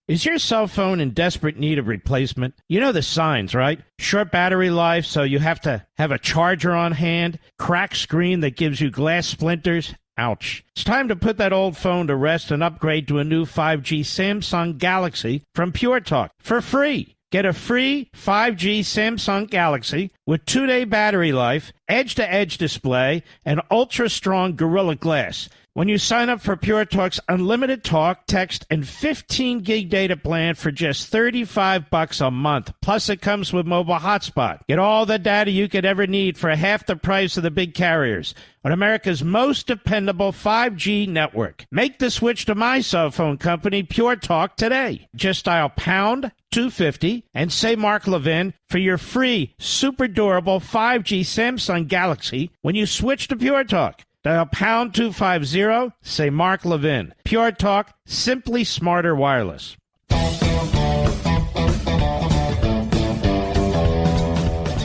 S2: Is your cell phone in desperate need of replacement? You know the signs, right? Short battery life, so you have to have a charger on hand. Cracked screen that gives you glass splinters. Ouch. It's time to put that old phone to rest and upgrade to a new 5G Samsung Galaxy from Pure Talk for free. Get a free 5G Samsung Galaxy with 2-day battery life, edge-to-edge display, and ultra-strong Gorilla Glass when you sign up for Pure Talk's unlimited talk, text, and 15-gig data plan for just $35 a month. Plus, it comes with mobile hotspot. Get all the data you could ever need for half the price of the big carriers on America's most dependable 5G network. Make the switch to my cell phone company, Pure Talk, today. Just dial pound 250 and say Mark Levin for your free, super durable 5G Samsung Galaxy when you switch to Pure Talk. Dial pound 250, say Mark Levin. Pure Talk, simply smarter wireless.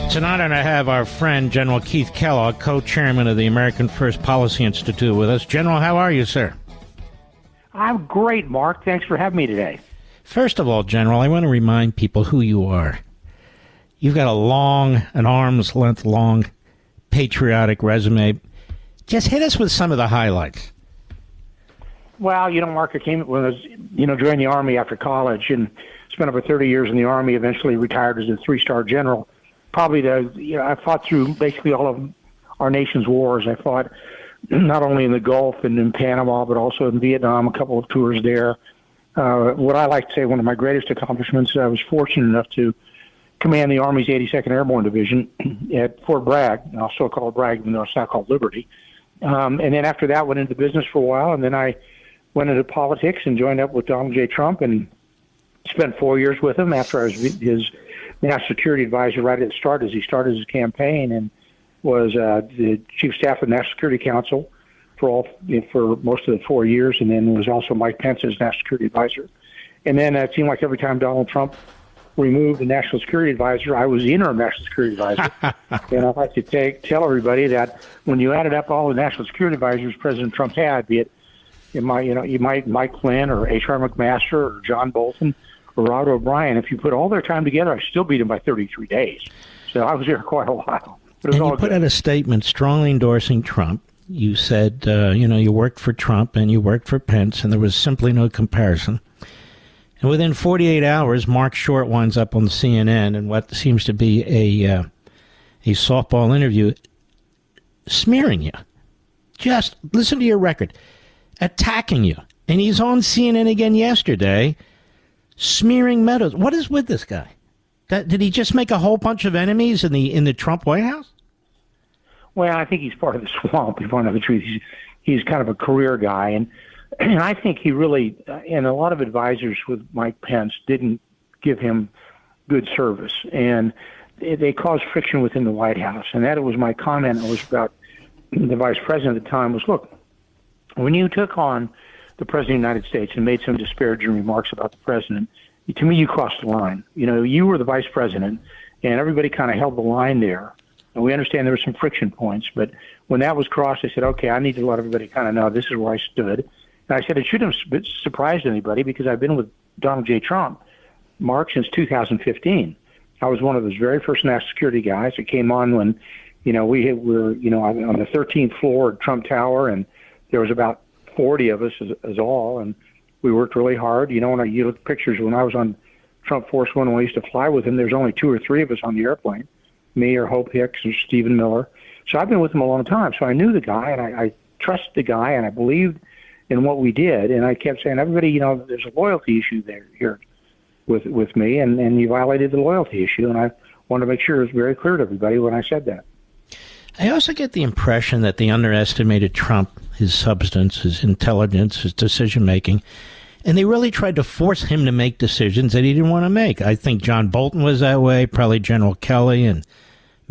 S2: It's an honor to have our friend General Keith Kellogg, co-chairman of the American First Policy Institute, with us. General, how are you, sir?
S5: I'm great, Mark. Thanks for having me today.
S2: First of all, General, I want to remind people who you are. You've got an arm's length long, patriotic resume. Just hit us with some of the highlights.
S5: Well, Mark, I came when I was, joined the Army after college and spent over 30 years in the Army, eventually retired as a 3-star general. I fought through basically all of our nation's wars. I fought not only in the Gulf and in Panama, but also in Vietnam, a couple of tours there. What I like to say, one of my greatest accomplishments, I was fortunate enough to command the Army's 82nd Airborne Division at Fort Bragg. I'll still call it Bragg, even though it's now called Liberty. And then after that, went into business for a while, and then I went into politics and joined up with Donald J. Trump and spent 4 years with him after I was his national security advisor right at the start as he started his campaign, and was the chief of staff of the National Security Council for most of the 4 years, and then was also Mike Pence's national security advisor. And then it seemed like every time Donald Trump removed the national security advisor, I was the interim national security advisor. And I'd like to tell everybody that when you added up all the national security advisors President Trump had, be it you might Mike Flynn or H.R. McMaster or John Bolton or Rod O'Brien, if you put all their time together, I still beat him by 33 days. So I was there quite a while. But it was all
S2: you put
S5: good.
S2: out a statement strongly endorsing Trump. You said, you worked for Trump and you worked for Pence, and there was simply no comparison. And within 48 hours, Mark Short winds up on CNN in what seems to be a softball interview, smearing you. Just listen to your record. Attacking you. And he's on CNN again yesterday, smearing Meadows. What is with this guy? Did he just make a whole bunch of enemies in the Trump White House?
S5: Well, I think he's part of the swamp, if I know the truth. He's kind of a career guy, and I think he really, and a lot of advisors with Mike Pence didn't give him good service, and they caused friction within the White House. And that was my comment. It was about the vice president at the time was, look, when you took on the president of the United States and made some disparaging remarks about the president, to me, you crossed the line. You were the vice president, and everybody kind of held the line there. And we understand there were some friction points, but when that was crossed, I said, okay, I need to let everybody kind of know this is where I stood. And I said it shouldn't have surprised anybody because I've been with Donald J. Trump, Mark, since 2015. I was one of his very first national security guys. It came on when, we were on the 13th floor at Trump Tower, and there was about 40 of us as all, and we worked really hard. When you look at pictures, when I was on Trump Force One, when I used to fly with him, there's only 2 or 3 of us on the airplane, me or Hope Hicks or Stephen Miller. So I've been with him a long time. So I knew the guy, and I trusted the guy, and I believed in what we did. And I kept saying, everybody, there's a loyalty issue here with me, and you violated the loyalty issue. And I wanted to make sure it was very clear to everybody when I said that.
S2: I also get the impression that they underestimated Trump, his substance, his intelligence, his decision-making, and they really tried to force him to make decisions that he didn't want to make. I think John Bolton was that way, probably General Kelly and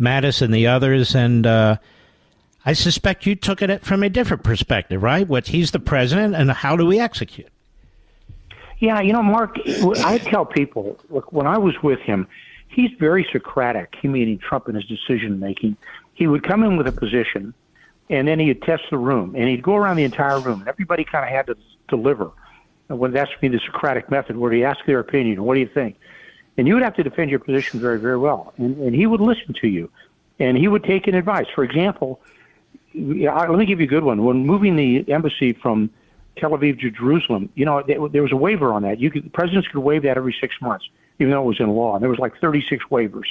S2: Mattis and the others, and I suspect you took it from a different perspective, right? He's the president, and how do we execute?
S5: Yeah, Mark, I tell people, look, when I was with him, he's very Socratic, he meaning Trump in his decision-making. He would come in with a position, and then he'd test the room, and he'd go around the entire room, and everybody kind of had to deliver. And that's the Socratic method, where he asked their opinion, what do you think? And you would have to defend your position very, very well. And he would listen to you, and he would take in advice. For example, let me give you a good one. When moving the embassy from Tel Aviv to Jerusalem, there was a waiver on that. Presidents could waive that every 6 months, even though it was in law. And there was like 36 waivers.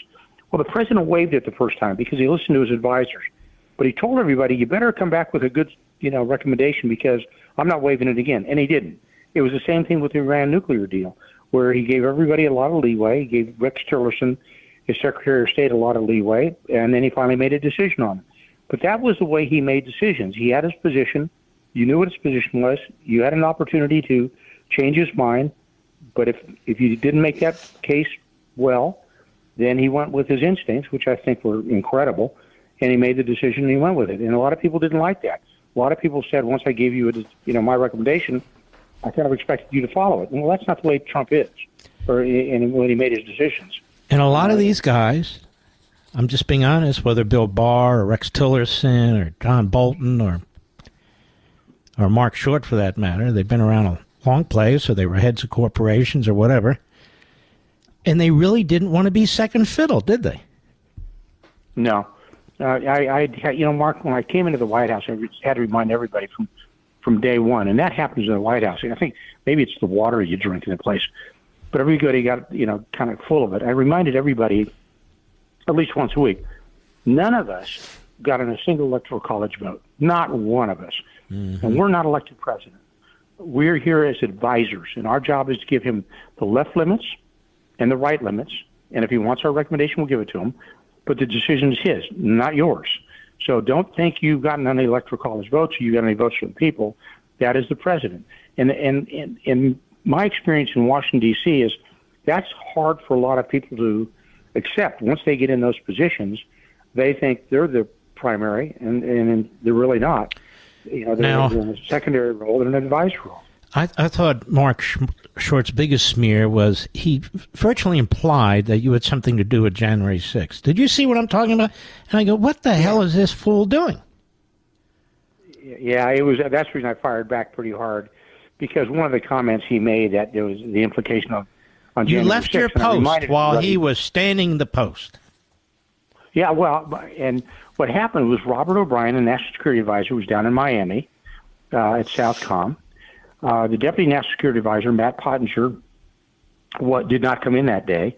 S5: Well, the president waived it the first time because he listened to his advisors. But he told everybody, you better come back with a good, recommendation because I'm not waiving it again. And he didn't. It was the same thing with the Iran nuclear deal, where he gave everybody a lot of leeway. He gave Rex Tillerson, his Secretary of State, a lot of leeway, and then he finally made a decision on it. But that was the way he made decisions. He had his position. You knew what his position was. You had an opportunity to change his mind. But if you didn't make that case well, then he went with his instincts, which I think were incredible, and he made the decision and he went with it. And a lot of people didn't like that. A lot of people said, once I gave you my recommendation, I kind of expected you to follow it. Well, that's not the way Trump is, and when he made his decisions.
S2: And a lot of these guys, I'm just being honest, whether Bill Barr or Rex Tillerson or John Bolton or Mark Short for that matter, they've been around a long place, or they were heads of corporations or whatever, and they really didn't want to be second fiddle, did they?
S5: No. Mark, when I came into the White House, I had to remind everybody from day one, and that happens in the White House. And I think maybe it's the water you drink in the place, but everybody got kind of full of it. I reminded everybody at least once a week, none of us got in a single electoral college vote, not one of us. Mm-hmm. And we're not elected president. We're here as advisors, and our job is to give him the left limits and the right limits, and if he wants our recommendation, we'll give it to him, but the decision is his, not yours. So don't think you've gotten any electoral college votes or you got any votes from the people. That is the president. And my experience in Washington, D.C. is that's hard for a lot of people to Except once they get in those positions, they think they're the primary, and they're really not. They're in a secondary role and an advice role.
S2: I thought Mark Short's biggest smear was he virtually implied that you had something to do with January 6th. Did you see what I'm talking about? And I go, what the hell is this fool doing?
S5: Yeah, that's the reason I fired back pretty hard, because one of the comments he made, that there was the implication on January 6th.
S2: You left your post while he was standing the post.
S5: Yeah, well, and what happened was Robert O'Brien, the National Security Advisor, was down in Miami at Southcom. The Deputy National Security Advisor, Matt Pottinger, did not come in that day.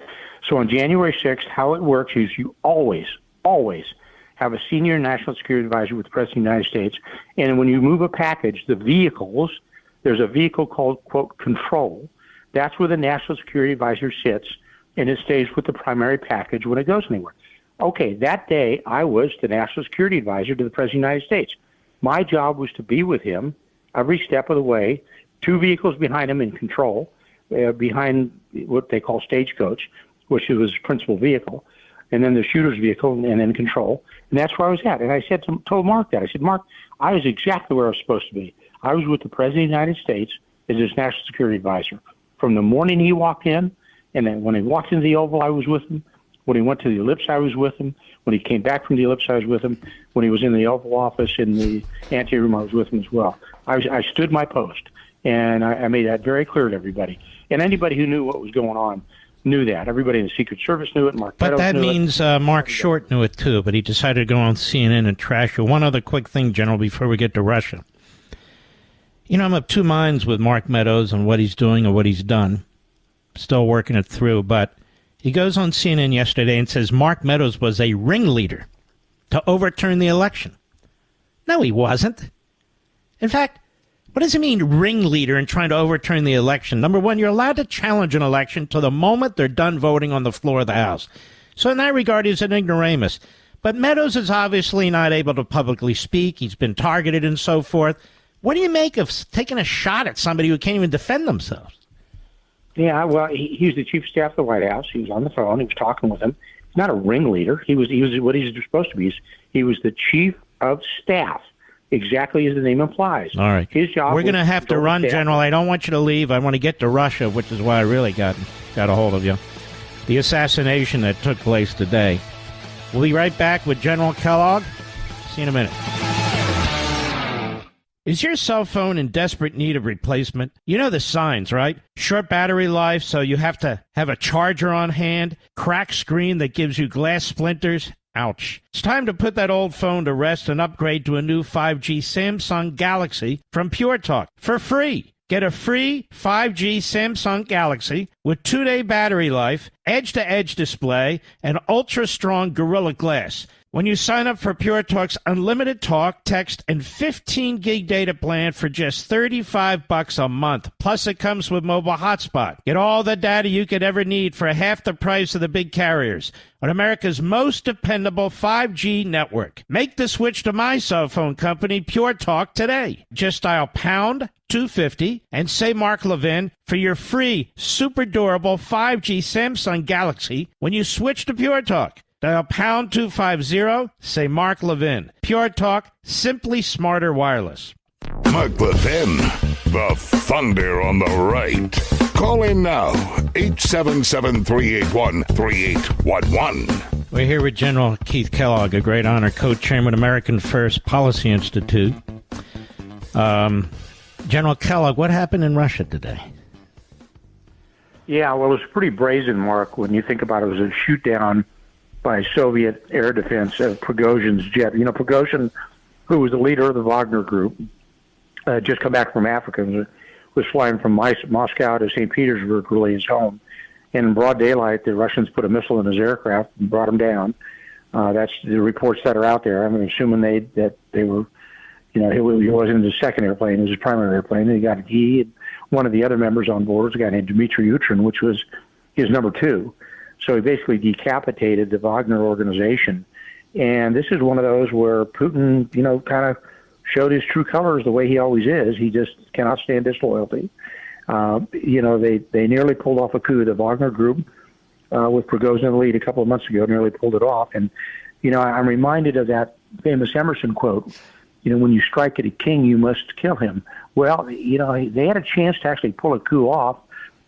S5: So on January 6th, how it works is you always have a senior National Security Advisor with the President of the United States. And when you move a package, the vehicles, there's a vehicle called, quote, control. That's where the National Security Advisor sits, and it stays with the primary package when it goes anywhere. Okay, that day, I was the National Security Advisor to the President of the United States. My job was to be with him every step of the way, 2 vehicles behind him in control, behind what they call stagecoach, which was his principal vehicle, and then the shooter's vehicle, and then control. And that's where I was at. And I told Mark that. I said, Mark, I was exactly where I was supposed to be. I was with the President of the United States as his National Security Advisor. From the morning he walked in, and then when he walked into the Oval, I was with him. When he went to the ellipse, I was with him. When he came back from the ellipse, I was with him. When he was in the Oval Office in the anteroom, I was with him as well. I stood my post, and I made that very clear to everybody. And anybody who knew what was going on knew that. Everybody in the Secret Service knew it. Mark Meadows knew it. But that
S2: means Mark Short knew it too, but he decided to go on CNN and trash you. One other quick thing, General, before we get to Russia. I'm of two minds with Mark Meadows and what he's doing or what he's done. Still working it through, but he goes on CNN yesterday and says Mark Meadows was a ringleader to overturn the election. No, he wasn't. In fact, what does it mean, ringleader, in trying to overturn the election? Number one, you're allowed to challenge an election to the moment they're done voting on the floor of the House. So in that regard, he's an ignoramus. But Meadows is obviously not able to publicly speak. He's been targeted and so forth. What do you make of taking a shot at somebody who can't even defend themselves?
S5: Yeah, well, he was the chief of staff of the White House. He was on the phone. He was talking with him. He's not a ringleader. He was what he's supposed to be. He was the chief of staff, exactly as the name implies.
S2: All right.
S5: His job.
S2: We're going to have to run, General. I don't want you to leave. I want to get to Russia, which is why I really got a hold of you. The assassination that took place today. We'll be right back with General Kellogg. See you in a minute. Is your cell phone in desperate need of replacement? You know the signs, right? Short battery life, so you have to have a charger on hand. Cracked screen that gives you glass splinters. Ouch. It's time to put that old phone to rest and upgrade to a new 5G Samsung Galaxy from Pure Talk for free. Get a free 5G Samsung Galaxy with 2-day battery life, edge-to-edge display, and ultra-strong Gorilla Glass when you sign up for Pure Talk's unlimited talk, text, and 15 gig data plan for just $35 a month. Plus, it comes with mobile hotspot. Get all the data you could ever need for half the price of the big carriers on America's most dependable 5G network. Make the switch to my cell phone company, Pure Talk, today. Just dial pound 250 and say Mark Levin for your free, super durable 5G Samsung Galaxy when you switch to Pure Talk. Dial pound 250, say Mark Levin. Pure Talk, simply smarter wireless.
S1: Mark Levin, the thunder on the right. Call in now, 877-381-3811.
S2: We're here with General Keith Kellogg, a great honor, co-chairman of American First Policy Institute. General Kellogg, what happened in Russia today?
S5: Yeah, well, it was pretty brazen, Mark, when you think about it. It was a shoot down by Soviet air defense of Prigozhin's jet. Prigozhin, who was the leader of the Wagner group, just come back from Africa, was flying from Moscow to St. Petersburg, really his home. And in broad daylight, the Russians put a missile in his aircraft and brought him down. That's the reports that are out there. I'm assuming that they were, he wasn't his second airplane, it was his primary airplane. He and one of the other members on board was a guy named Dmitry Utrin, which was his number 2. So he basically decapitated the Wagner organization. And this is one of those where Putin, kind of showed his true colors the way he always is. He just cannot stand disloyalty. They nearly pulled off a coup. The Wagner group with Prigozhin in the lead a couple of months ago, nearly pulled it off. And, I'm reminded of that famous Emerson quote, when you strike at a king, you must kill him. Well, they had a chance to actually pull a coup off.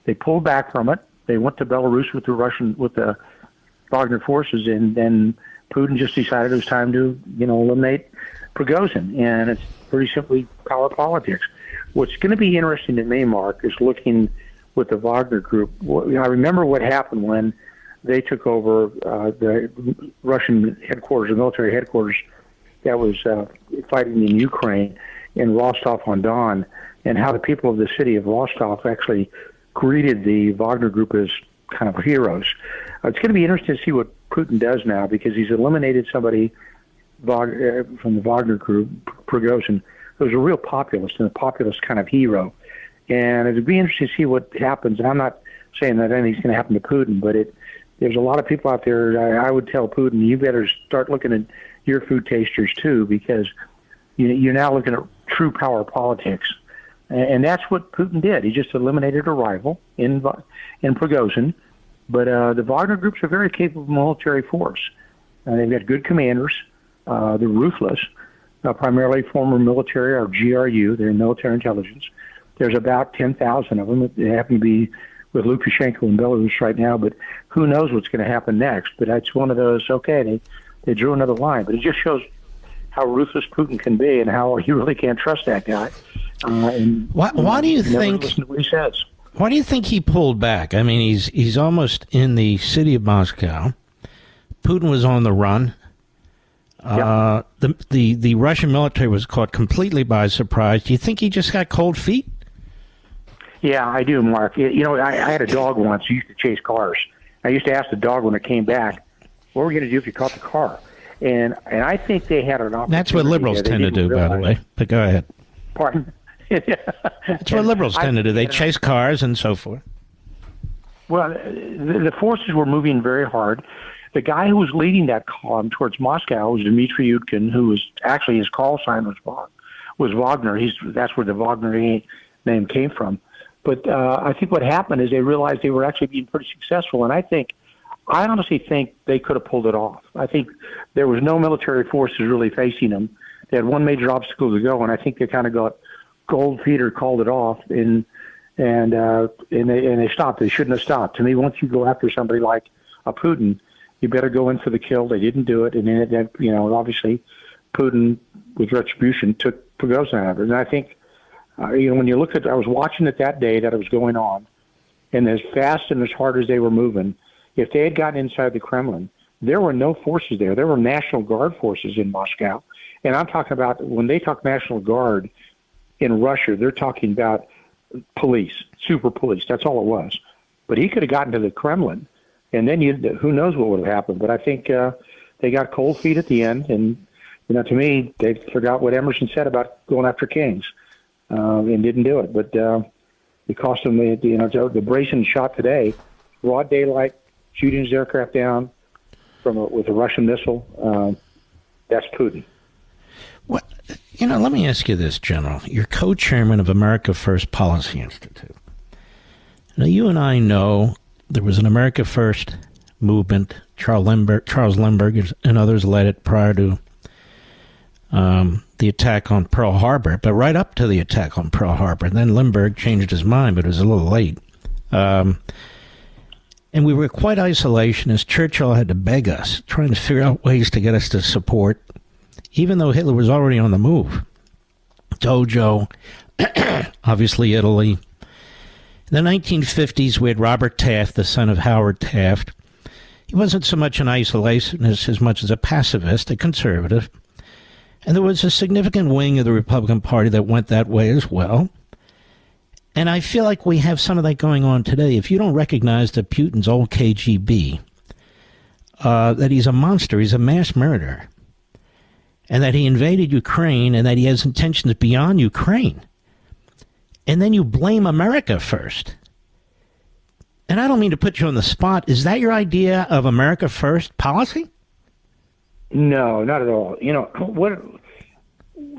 S5: They pulled back from it. They went to Belarus with the Wagner forces, and then Putin just decided it was time to, eliminate Prigozhin. And it's pretty simply power politics. What's going to be interesting to me, Mark, is looking with the Wagner group. I remember what happened when they took over the Russian headquarters, the military headquarters that was fighting in Ukraine, in Rostov-on-Don, and how the people of the city of Rostov actually greeted the Wagner group as kind of heroes. It's going to be interesting to see what Putin does now, because he's eliminated somebody from the Wagner group, Prigozhin, who was a real populist and a populist kind of hero. And it would be interesting to see what happens. And I'm not saying that anything's going to happen to Putin, but there's a lot of people out there. I would tell Putin, you better start looking at your food tasters too, because you're now looking at true power politics. And that's what Putin did. He just eliminated a rival in Prigozhin. But the Wagner group's a very capable military force. They've got good commanders. They're ruthless. Primarily former military or GRU. They're military intelligence. There's about 10,000 of them. They happen to be with Lukashenko in Belarus right now, but who knows what's going to happen next. But that's one of those, okay, they drew another line. But it just shows how ruthless Putin can be and how you really can't trust that guy.
S2: Why do you think?
S5: Listen to what he says.
S2: Why do you think he pulled back? I mean, he's almost in the city of Moscow. Putin was on the run.
S5: Yep.
S2: The Russian military was caught completely by surprise. Do you think he just got cold feet?
S5: Yeah, I do, Mark. I had a dog once who used to chase cars. I used to ask the dog when it came back, what were we going to do if you caught the car? And I think they had an opportunity.
S2: That's what liberals tend to do, by the way. But go ahead.
S5: Pardon?
S2: That's what liberals tend to do. They chase cars and so forth.
S5: Well, the forces were moving very hard. The guy who was leading that column towards Moscow was Dmitry Yudkin, who was actually his call sign was Wagner. That's where the Wagner name came from. But I think what happened is they realized they were actually being pretty successful, and I honestly think they could have pulled it off. I think there was no military forces really facing them. They had one major obstacle to go, and I think they kind of got cold feet or called it off, and they stopped. They shouldn't have stopped. To me, once you go after somebody like a Putin, you better go in for the kill. They didn't do it, and then obviously, Putin with retribution took Prigozhin out of it. And I think, when you look at, I was watching it that day that it was going on, and as fast and as hard as they were moving, if they had gotten inside the Kremlin, there were no forces there. There were National Guard forces in Moscow, and I'm talking about when they talk National Guard in Russia, they're talking about police, super police. That's all it was. But he could have gotten to the Kremlin, and then who knows what would have happened. But I think they got cold feet at the end, and to me, they forgot what Emerson said about going after kings, and didn't do it. But it cost them the brazen shot today, broad daylight, shooting his aircraft down with a Russian missile. That's Putin.
S2: What? Let me ask you this, General. You're co-chairman of America First Policy Institute. Now, you and I know there was an America First movement. Charles Lindbergh and others led it prior to the attack on Pearl Harbor, but right up to the attack on Pearl Harbor. And then Lindbergh changed his mind, but it was a little late. And we were quite isolationist. Churchill had to beg us, trying to figure out ways to get us to support, even though Hitler was already on the move. Dojo, obviously Italy. In the 1950s, we had Robert Taft, the son of Howard Taft. He wasn't so much an isolationist as much as a pacifist, a conservative. And there was a significant wing of the Republican Party that went that way as well. And I feel like we have some of that going on today. If you don't recognize that Putin's old KGB, that he's a monster, he's a mass murderer, and that he invaded Ukraine and that he has intentions beyond Ukraine, and then you blame America first. And I don't mean to put you on the spot. Is that your idea of America First policy?
S5: No, not at all. What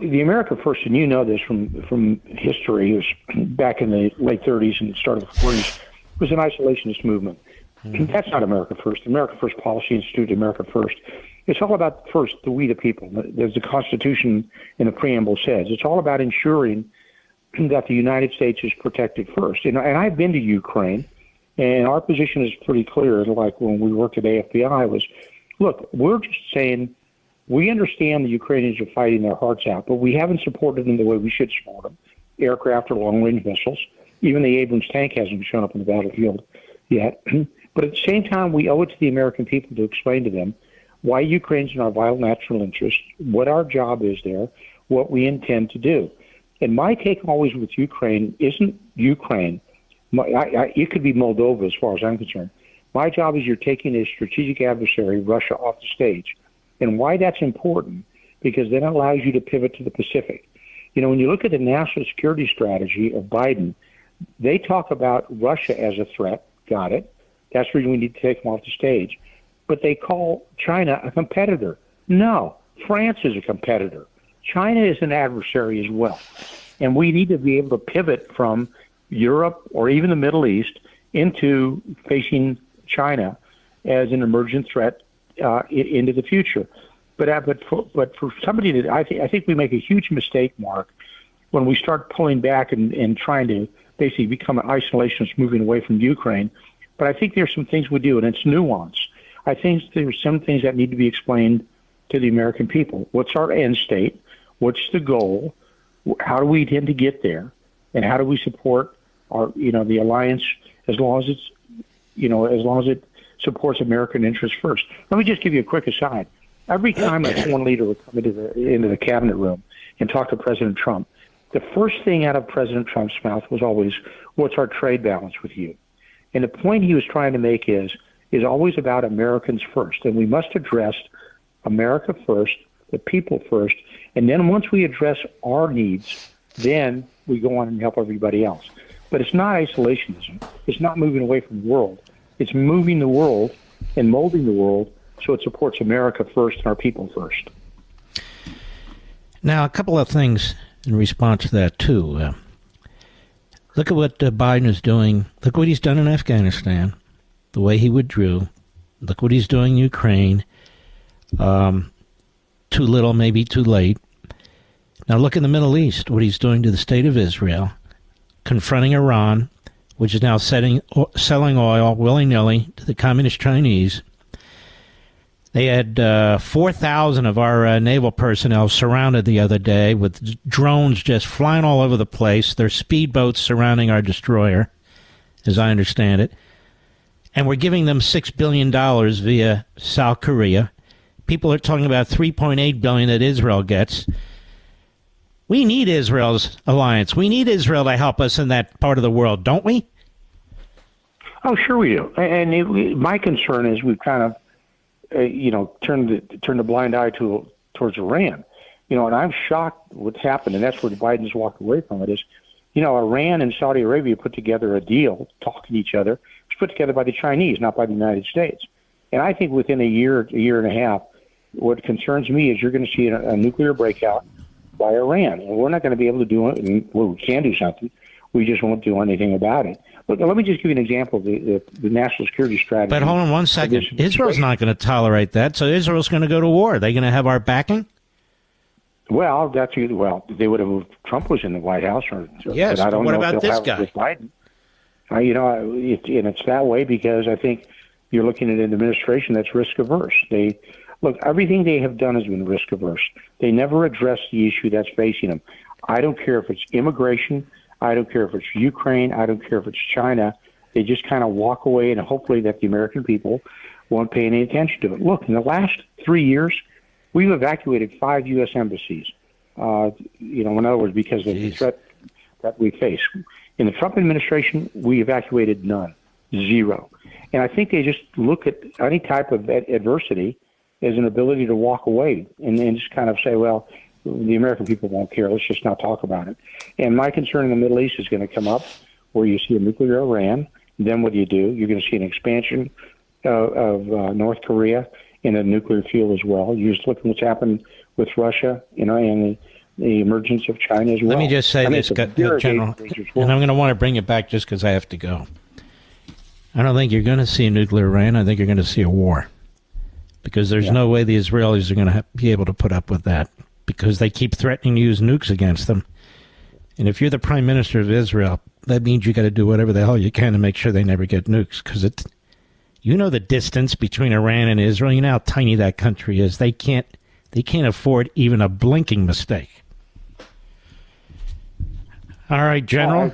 S5: the America First, and you know this from history, was back in the late 30s and start of the 40s, was an isolationist movement. That's not America First. America First Policy Institute, America First. It's all about, first, we the people. As the Constitution in the preamble says, it's all about ensuring that the United States is protected first. And I've been to Ukraine, and our position is pretty clear. Like when we worked at AFBI was, look, we're just saying we understand the Ukrainians are fighting their hearts out, but we haven't supported them the way we should support them. Aircraft or long-range missiles. Even the Abrams tank hasn't shown up on the battlefield yet. But at the same time, we owe it to the American people to explain to them why Ukraine's in our vital national interest, what our job is there, what we intend to do. And my take always with Ukraine isn't Ukraine. It could be Moldova as far as I'm concerned. My job is you're taking a strategic adversary, Russia, off the stage. And why that's important, because then it allows you to pivot to the Pacific. You know, when you look at the national security strategy of Biden, they talk about Russia as a threat. Got it. That's the reason we need to take them off the stage. But they call China a competitor. No, France is a competitor. China is an adversary as well. And we need to be able to pivot from Europe or even the Middle East into facing China as an emergent threat into the future. But for somebody that I think we make a huge mistake, Mark, when we start pulling back and trying to basically become an isolationist moving away from Ukraine. But I think there's some things we do, and it's nuance. I think there's some things that need to be explained to the American people. What's our end state? What's the goal? How do we intend to get there? And how do we support our, the alliance as long as it supports American interests first? Let me just give you a quick aside. Every time a foreign leader would come into the cabinet room and talk to President Trump, the first thing out of President Trump's mouth was always, what's our trade balance with you? And the point he was trying to make is always about Americans first. And we must address America first, the people first. And then once we address our needs, then we go on and help everybody else. But it's not isolationism. It's not moving away from the world. It's moving the world and molding the world so it supports America first and our people first.
S2: Now, a couple of things in response to that, too. Look at what Biden is doing. Look what he's done in Afghanistan, the way he withdrew. Look what he's doing in Ukraine. Too little, maybe too late. Now look in the Middle East, what he's doing to the state of Israel, confronting Iran, which is now selling oil willy-nilly to the communist Chinese. They had 4,000 of our naval personnel surrounded the other day with drones just flying all over the place. There's speedboats surrounding our destroyer, as I understand it. And we're giving them $6 billion via South Korea. People are talking about $3.8 billion that Israel gets. We need Israel's alliance. We need Israel to help us in that part of the world, don't we?
S5: Oh, sure we do. And my concern is we've kind of turn the blind eye towards Iran. And I'm shocked what's happened, and that's where Biden's walked away from it, is, Iran and Saudi Arabia put together a deal, talking to each other. It was put together by the Chinese, not by the United States. And I think within a year and a half, what concerns me is you're going to see a nuclear breakout by Iran. And we're not going to be able to do it. Well, we can do something. We just won't do anything about it. Look, let me just give you an example of the national security strategy.
S2: But hold on one second. Israel's not going to tolerate that, so Israel's going to go to war. Are they going to have our backing?
S5: Well, they would have if Trump was in the White House.
S2: Yes,
S5: but I don't
S2: what
S5: know
S2: about
S5: if they'll
S2: this
S5: have
S2: guy?
S5: it with Biden. And it's that way because I think you're looking at an administration that's risk-averse. Everything they have done has been risk-averse. They never address the issue that's facing them. I don't care if it's immigration. I don't care if it's Ukraine. I don't care if it's China. They just kind of walk away, and hopefully that the American people won't pay any attention to it. Look, in the last 3 years, we've evacuated 5 U.S. embassies, in other words, because of the threat that we face. In the Trump administration, we evacuated none, 0. And I think they just look at any type of adversity as an ability to walk away and just kind of say, well, the American people won't care. Let's just not talk about it. And my concern in the Middle East is going to come up where you see a nuclear Iran. Then what do? You're going to see an expansion of North Korea in a nuclear field as well. You just look at what's happened with Russia, and the emergence of China as well.
S2: Let me just say this, General, and I'm going to want to bring it back just because I have to go. I don't think you're going to see a nuclear Iran. I think you're going to see a war. Because there's no way the Israelis are going to be able to put up with that. Because they keep threatening to use nukes against them. And if you're the prime minister of Israel, that means you got to do whatever the hell you can to make sure they never get nukes. Because you know the distance between Iran and Israel. You know how tiny that country is. They can't afford even a blinking mistake. All right, General.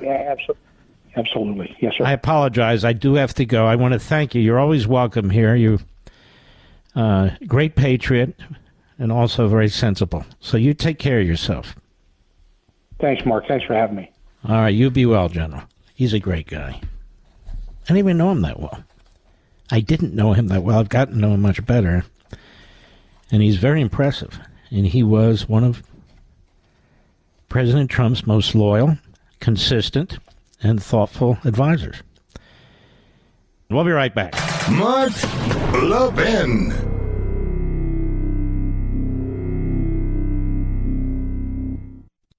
S5: Absolutely. Yes, sir.
S2: I apologize. I do have to go. I want to thank you. You're always welcome here. You're great patriot and also very sensible. So you take care of yourself.
S5: Thanks, Mark. Thanks for having me.
S2: All right. You be well, General. He's a great guy. I didn't even know him that well. I didn't know him that well. I've gotten to know him much better. And he's very impressive. And he was one of President Trump's most loyal, consistent, and thoughtful advisors. We'll be right back.
S1: Mark Levin.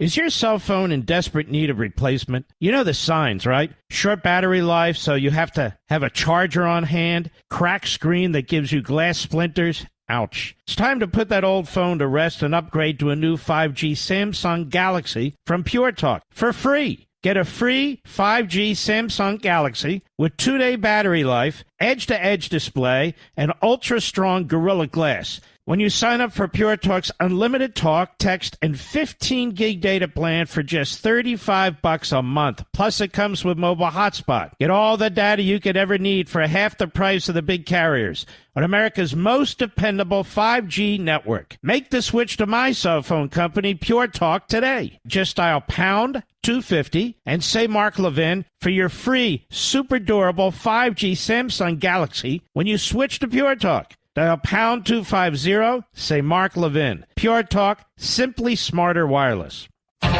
S2: Is your cell phone in desperate need of replacement? You know the signs, right? Short battery life, so you have to have a charger on hand, cracked screen that gives you glass splinters. Ouch. It's time to put that old phone to rest and upgrade to a new 5G Samsung Galaxy from Pure Talk for free. Get a free 5G Samsung Galaxy with 2-day battery life, edge-to-edge display, and ultra-strong Gorilla Glass when you sign up for Pure Talk's unlimited talk, text, and 15 gig data plan for just $35 a month. Plus, it comes with mobile hotspot. Get all the data you could ever need for half the price of the big carriers on America's most dependable 5G network. Make the switch to my cell phone company, Pure Talk, today. Just dial pound 250 and say Mark Levin for your free, super durable 5G Samsung Galaxy when you switch to Pure Talk. Dial pound 250, say Mark Levin. Pure Talk, simply smarter wireless. Now,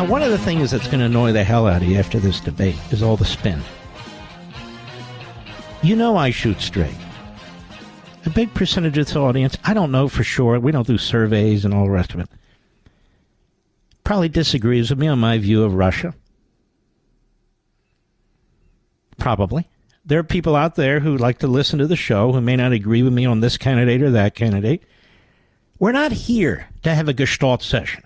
S2: one of the things that's going to annoy the hell out of you after this debate is all the spin. You know I shoot straight. A big percentage of this audience, I don't know for sure, we don't do surveys and all the rest of it, probably disagrees with me on my view of Russia. Probably. There are people out there who like to listen to the show who may not agree with me on this candidate or that candidate. We're not here to have a Gestalt session.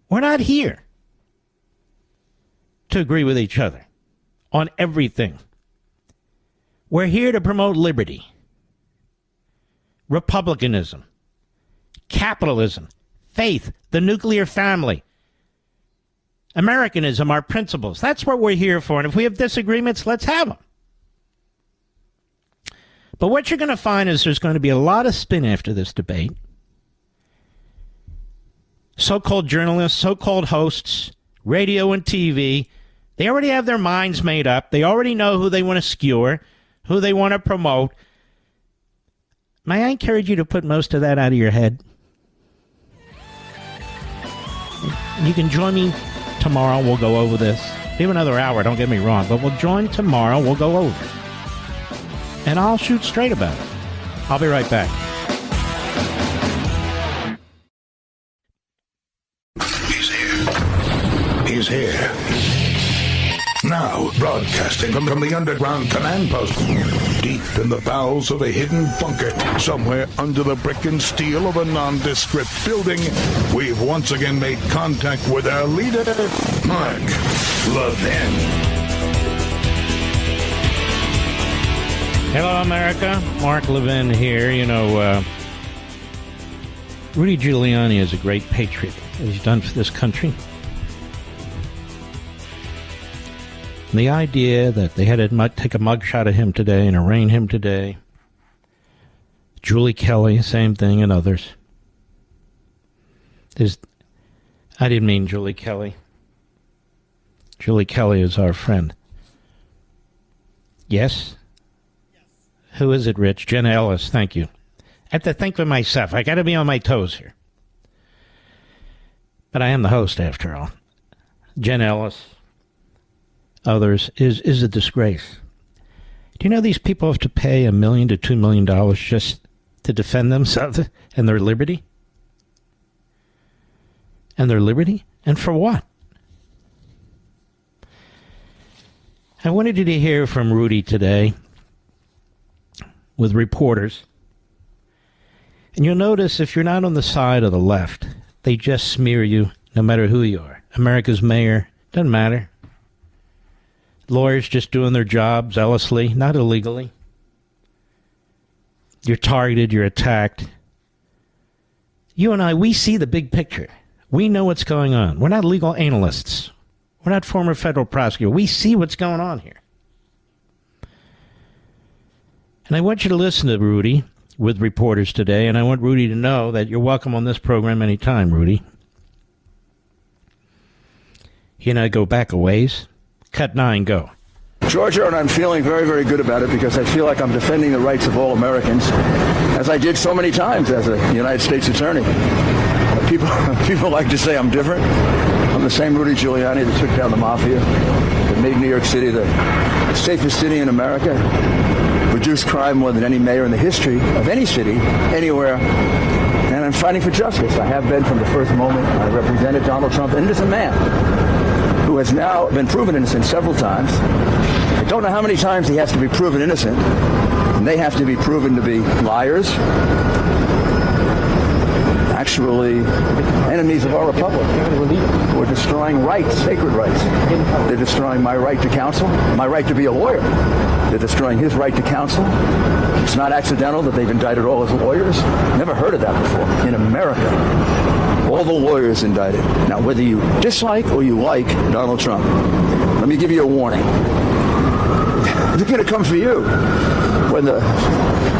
S2: We're not here to agree with each other on everything. We're here to promote liberty, republicanism, capitalism, faith, the nuclear family, Americanism, our principles. That's what we're here for. And if we have disagreements, let's have them. But what you're going to find is there's going to be a lot of spin after this debate. So-called journalists, so-called hosts, radio and TV, they already have their minds made up. They already know who they want to skewer, who they want to promote. May I encourage you to put most of that out of your head? You can join me tomorrow. We'll go over this. We have another hour, don't get me wrong, but we'll join tomorrow. We'll go over it. And I'll shoot straight about it. I'll be right back.
S1: He's here. Now, broadcasting from the underground command post, deep in the bowels of a hidden bunker, somewhere under the brick and steel of a nondescript building, we've once again made contact with our leader, Mark Levin.
S2: Hello, America. Mark Levin here. You know, Rudy Giuliani is a great patriot. What he's done for this country. And the idea that they had to take a mugshot of him today and arraign him today. Julie Kelly, same thing, and others. I didn't mean Julie Kelly. Julie Kelly is our friend. Yes? Who is it, Rich? Jen Ellis, thank you. I have to think for myself. I got to be on my toes here. But I am the host, after all. Jen Ellis, others, is a disgrace. Do you know these people have to pay $1 million to $2 million just to defend themselves and their liberty? and their liberty? And for what? I wanted you to hear from Rudy today with reporters. And you'll notice if you're not on the side of the left, they just smear you no matter who you are. America's mayor, doesn't matter. Lawyers just doing their job zealously, not illegally. You're targeted, you're attacked. You and I, we see the big picture. We know what's going on. We're not legal analysts. We're not former federal prosecutors. We see what's going on here. And I want you to listen to Rudy with reporters today, and I want Rudy to know that you're welcome on this program anytime, Rudy. He and I go back a ways. Cut 9, go.
S6: Georgia, and I'm feeling very, very good about it because I feel like I'm defending the rights of all Americans, as I did so many times as a United States attorney. People like to say I'm different. I'm the same Rudy Giuliani that took down the mafia, that made New York City the safest city in America, reduced crime more than any mayor in the history of any city, anywhere. And I'm fighting for justice. I have been from the first moment. I represented Donald Trump, an innocent man who has now been proven innocent several times. I don't know how many times he has to be proven innocent, and they have to be proven to be liars, actually enemies of our republic, who are destroying rights, sacred rights. They're destroying my right to counsel, my right to be a lawyer. They're destroying his right to counsel. It's not accidental that they've indicted all his lawyers. Never heard of that before. In America, all the lawyers indicted. Now, whether you dislike or you like Donald Trump, let me give you a warning. They're going to come for you. When the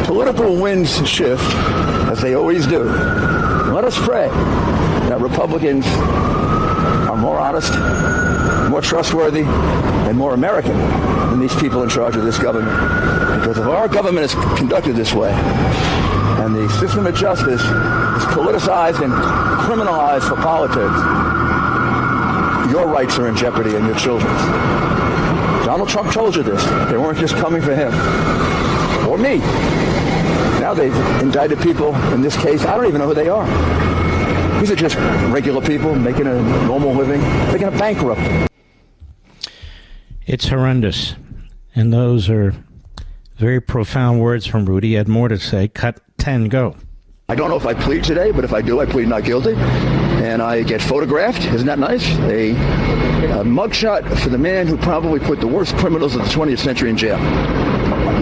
S6: political winds shift, as they always do, let us pray that Republicans are more honest, more trustworthy, and more American than these people in charge of this government. Because if our government is conducted this way, and the system of justice is politicized and criminalized for politics, your rights are in jeopardy and your children's. Donald Trump told you this. They weren't just coming for him or me. Now they've indicted people in this case. I don't even know who they are. These are just regular people making a normal living. They're going to bankrupt them.
S2: It's horrendous. And those are very profound words from Rudy. He had more to say. Cut 10, go.
S6: I don't know if I plead today, but if I do, I plead not guilty. And I get photographed. Isn't that nice? A mugshot for the man who probably put the worst criminals of the 20th century in jail.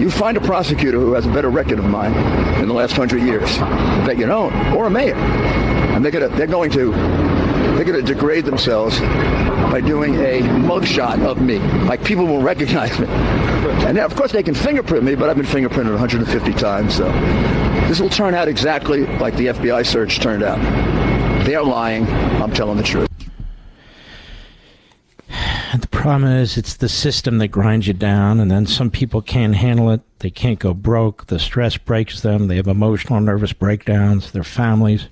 S6: You find a prosecutor who has a better record of mine in the last 100 years. I bet you don't. Or a mayor. And they're going to degrade themselves by doing a mugshot of me. Like, people will recognize me. And now, of course, they can fingerprint me, but I've been fingerprinted 150 times. So this will turn out exactly like the FBI search turned out. They're lying. I'm telling the truth.
S2: The problem is it's the system that grinds you down, and then some people can't handle it. They can't go broke. The stress breaks them. They have emotional, nervous breakdowns. Their families.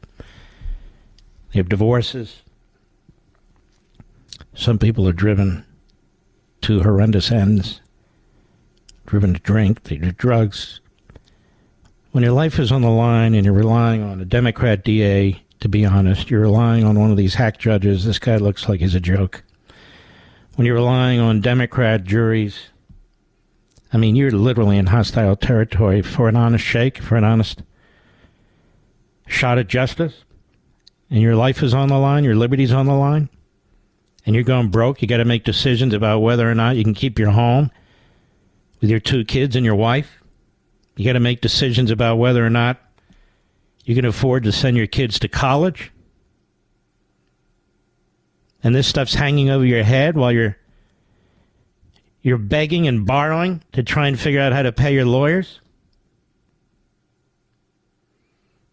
S2: They have divorces. Some people are driven to horrendous ends, driven to drink. They do drugs. When your life is on the line and you're relying on a Democrat DA, to be honest, you're relying on one of these hack judges. This guy looks like he's a joke. When you're relying on Democrat juries, I mean, you're literally in hostile territory. For an honest shake, for an honest shot at justice, and your life is on the line, your liberty's on the line, and you're going broke, you got to make decisions about whether or not you can keep your home with your 2 kids and your wife. You got to make decisions about whether or not you can afford to send your kids to college. And this stuff's hanging over your head while you're begging and borrowing to try and figure out how to pay your lawyers,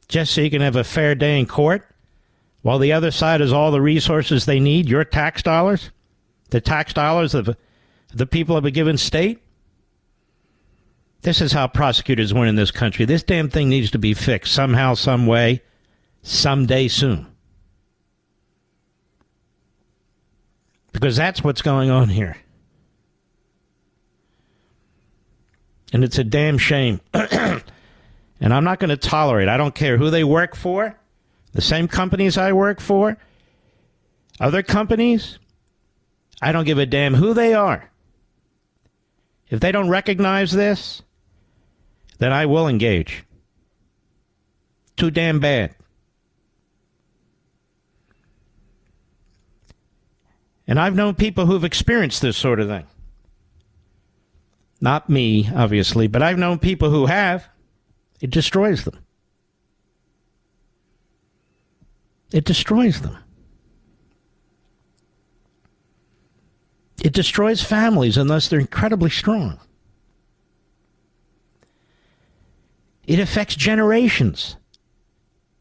S2: just so you can have a fair day in court, while the other side has all the resources they need, your tax dollars, the tax dollars of the people of a given state. This is how prosecutors win in this country. This damn thing needs to be fixed somehow, some way, someday soon. Because that's what's going on here. And it's a damn shame. And I'm not going to tolerate. I don't care who they work for. The same companies I work for. Other companies, I don't give a damn who they are. If they don't recognize this, then I will engage. Too damn bad. And I've known people who've experienced this sort of thing. Not me, obviously, but I've known people who have. It destroys them. It destroys them. It destroys families unless they're incredibly strong. It affects generations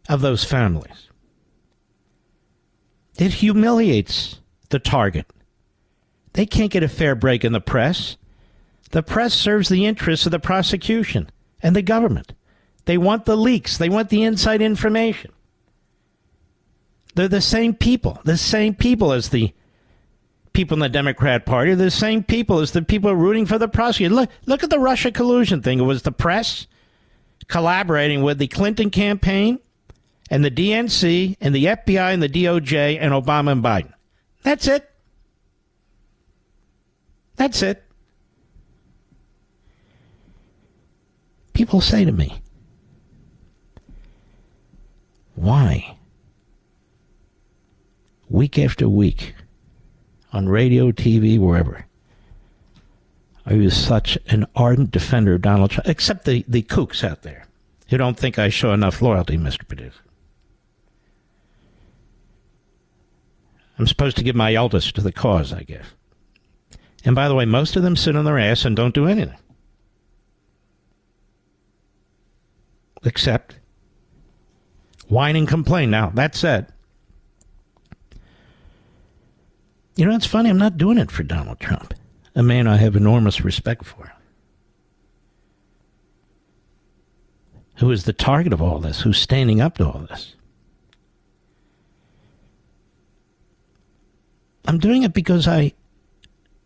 S2: of those families. It humiliates the target. They can't get a fair break in the press. The press serves the interests of the prosecution and the government. They want the leaks. They want the inside information. They're the same people as the people in the Democrat Party. They're the same people as the people rooting for the prosecutor. Look at the Russia collusion thing. It was the press collaborating with the Clinton campaign and the DNC and the FBI and the DOJ and Obama and Biden. That's it. That's it. People say to me, why, week after week, on radio, TV, wherever, are you such an ardent defender of Donald Trump? Except the kooks out there who don't think I show enough loyalty, Mr. Producer. I'm supposed to give my eldest to the cause, I guess. And by the way, most of them sit on their ass and don't do anything. Except whine and complain. Now, that said, you know, it's funny, I'm not doing it for Donald Trump, a man I have enormous respect for, who is the target of all this, who's standing up to all this. I'm doing it because I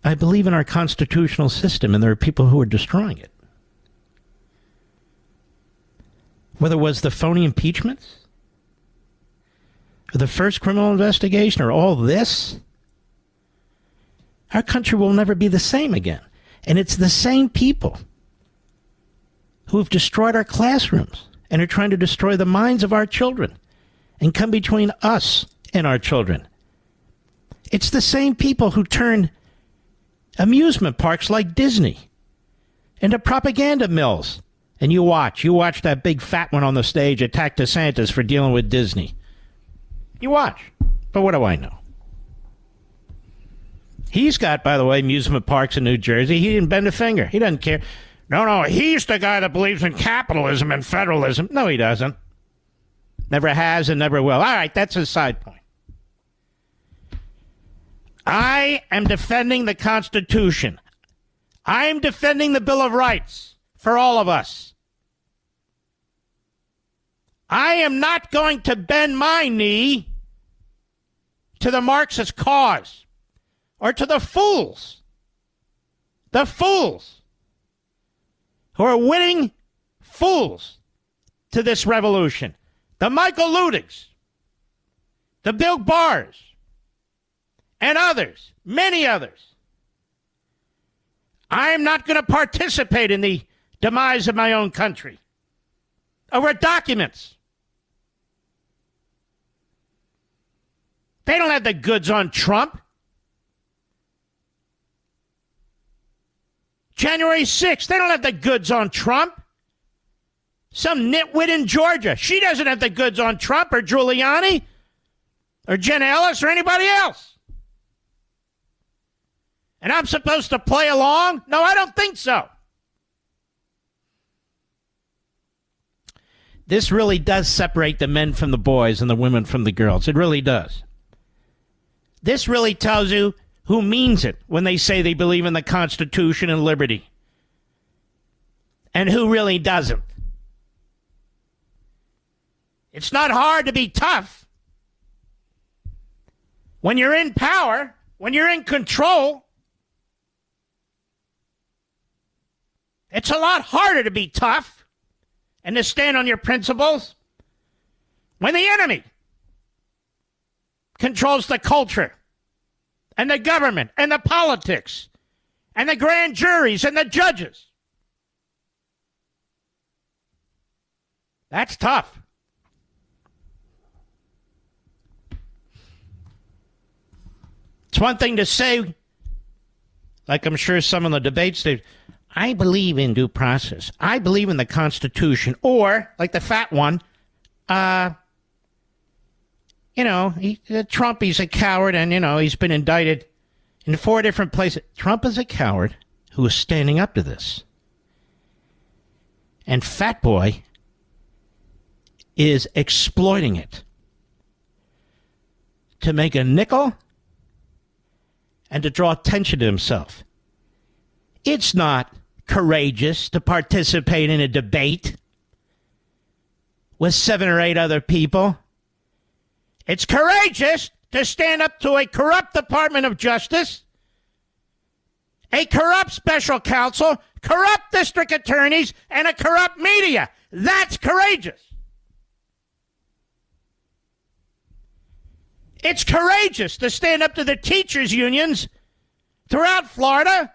S2: believe in our constitutional system, and there are people who are destroying it. Whether it was the phony impeachments, or the first criminal investigation, or all this, our country will never be the same again. And it's the same people who have destroyed our classrooms and are trying to destroy the minds of our children and come between us and our children. It's the same people who turn amusement parks like Disney into propaganda mills. And you watch that big fat one on the stage attack DeSantis for dealing with Disney. You watch. But what do I know? He's got, by the way, amusement parks in New Jersey. He didn't bend a finger. He doesn't care. No, he's the guy that believes in capitalism and federalism. No, he doesn't. Never has and never will. All right, that's a side point. I am defending the Constitution. I am defending the Bill of Rights for all of us. I am not going to bend my knee to the Marxist cause or to the fools who are winning fools to this revolution. The Michael Ludigs, the Bill Barrs, and others, many others. I am not going to participate in the demise of my own country over documents. They don't have the goods on Trump. January 6th, they don't have the goods on Trump. Some nitwit in Georgia, she doesn't have the goods on Trump or Giuliani or Jen Ellis or anybody else. And I'm supposed to play along? No, I don't think so. This really does separate the men from the boys and the women from the girls. It really does. This really tells you who means it when they say they believe in the Constitution and liberty, and who really doesn't. It's not hard to be tough. When you're in power, when you're in control, it's a lot harder to be tough and to stand on your principles when the enemy controls the culture and the government and the politics and the grand juries and the judges. That's tough. It's one thing to say, like I'm sure some of the debates did, I believe in due process. I believe in the Constitution. Or, like the fat one, Trump, he's a coward, and, he's been indicted in 4 different places. Trump is a coward who is standing up to this. And Fat Boy is exploiting it to make a nickel and to draw attention to himself. It's not courageous to participate in a debate with 7 or 8 other people. It's courageous to stand up to a corrupt Department of Justice, a corrupt special counsel, corrupt district attorneys, and a corrupt media. That's courageous. It's courageous to stand up to the teachers' unions throughout Florida,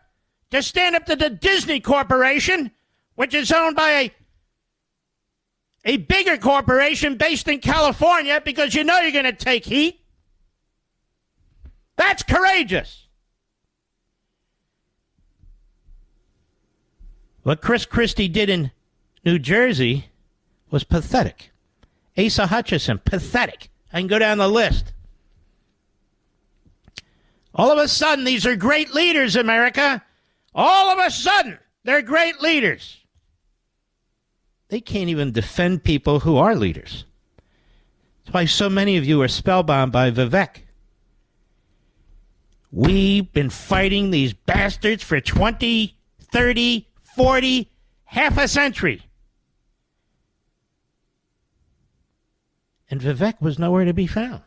S2: to stand up to the Disney Corporation, which is owned by a bigger corporation based in California, because you're going to take heat. That's courageous. What Chris Christie did in New Jersey was pathetic. Asa Hutchinson, pathetic. I can go down the list. All of a sudden, these are great leaders, America. All of a sudden, they're great leaders. They can't even defend people who are leaders. That's why so many of you are spellbound by Vivek. We've been fighting these bastards for 20, 30, 40, half a century. And Vivek was nowhere to be found.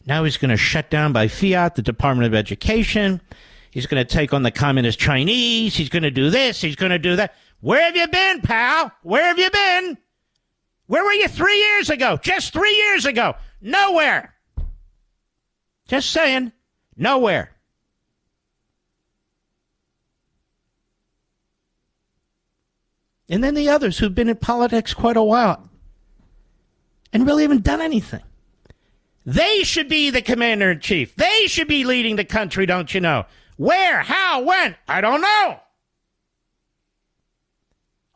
S2: Now he's going to shut down by fiat the Department of Education. He's going to take on the communist Chinese. He's going to do this. He's going to do that. Where have you been, pal? Where have you been? Where were you 3 years ago? Just 3 years ago. Nowhere. Just saying. Nowhere. And then the others who've been in politics quite a while and really haven't done anything. They should be the commander-in-chief. They should be leading the country, don't you know? Where? How? When? I don't know.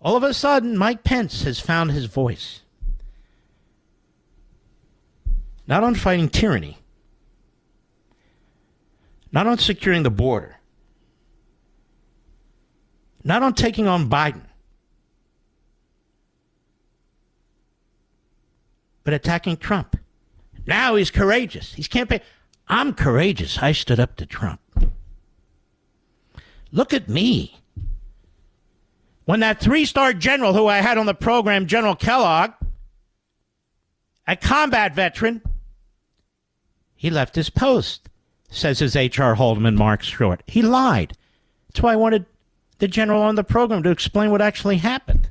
S2: All of a sudden, Mike Pence has found his voice. Not on fighting tyranny. Not on securing the border. Not on taking on Biden. But attacking Trump. Now he's courageous. He's campaigning. I'm courageous. I stood up to Trump. Look at me. When that 3-star general who I had on the program, General Kellogg, a combat veteran, he left his post, says his H.R. Haldeman Mark Stewart. He lied. That's why I wanted the general on the program to explain what actually happened.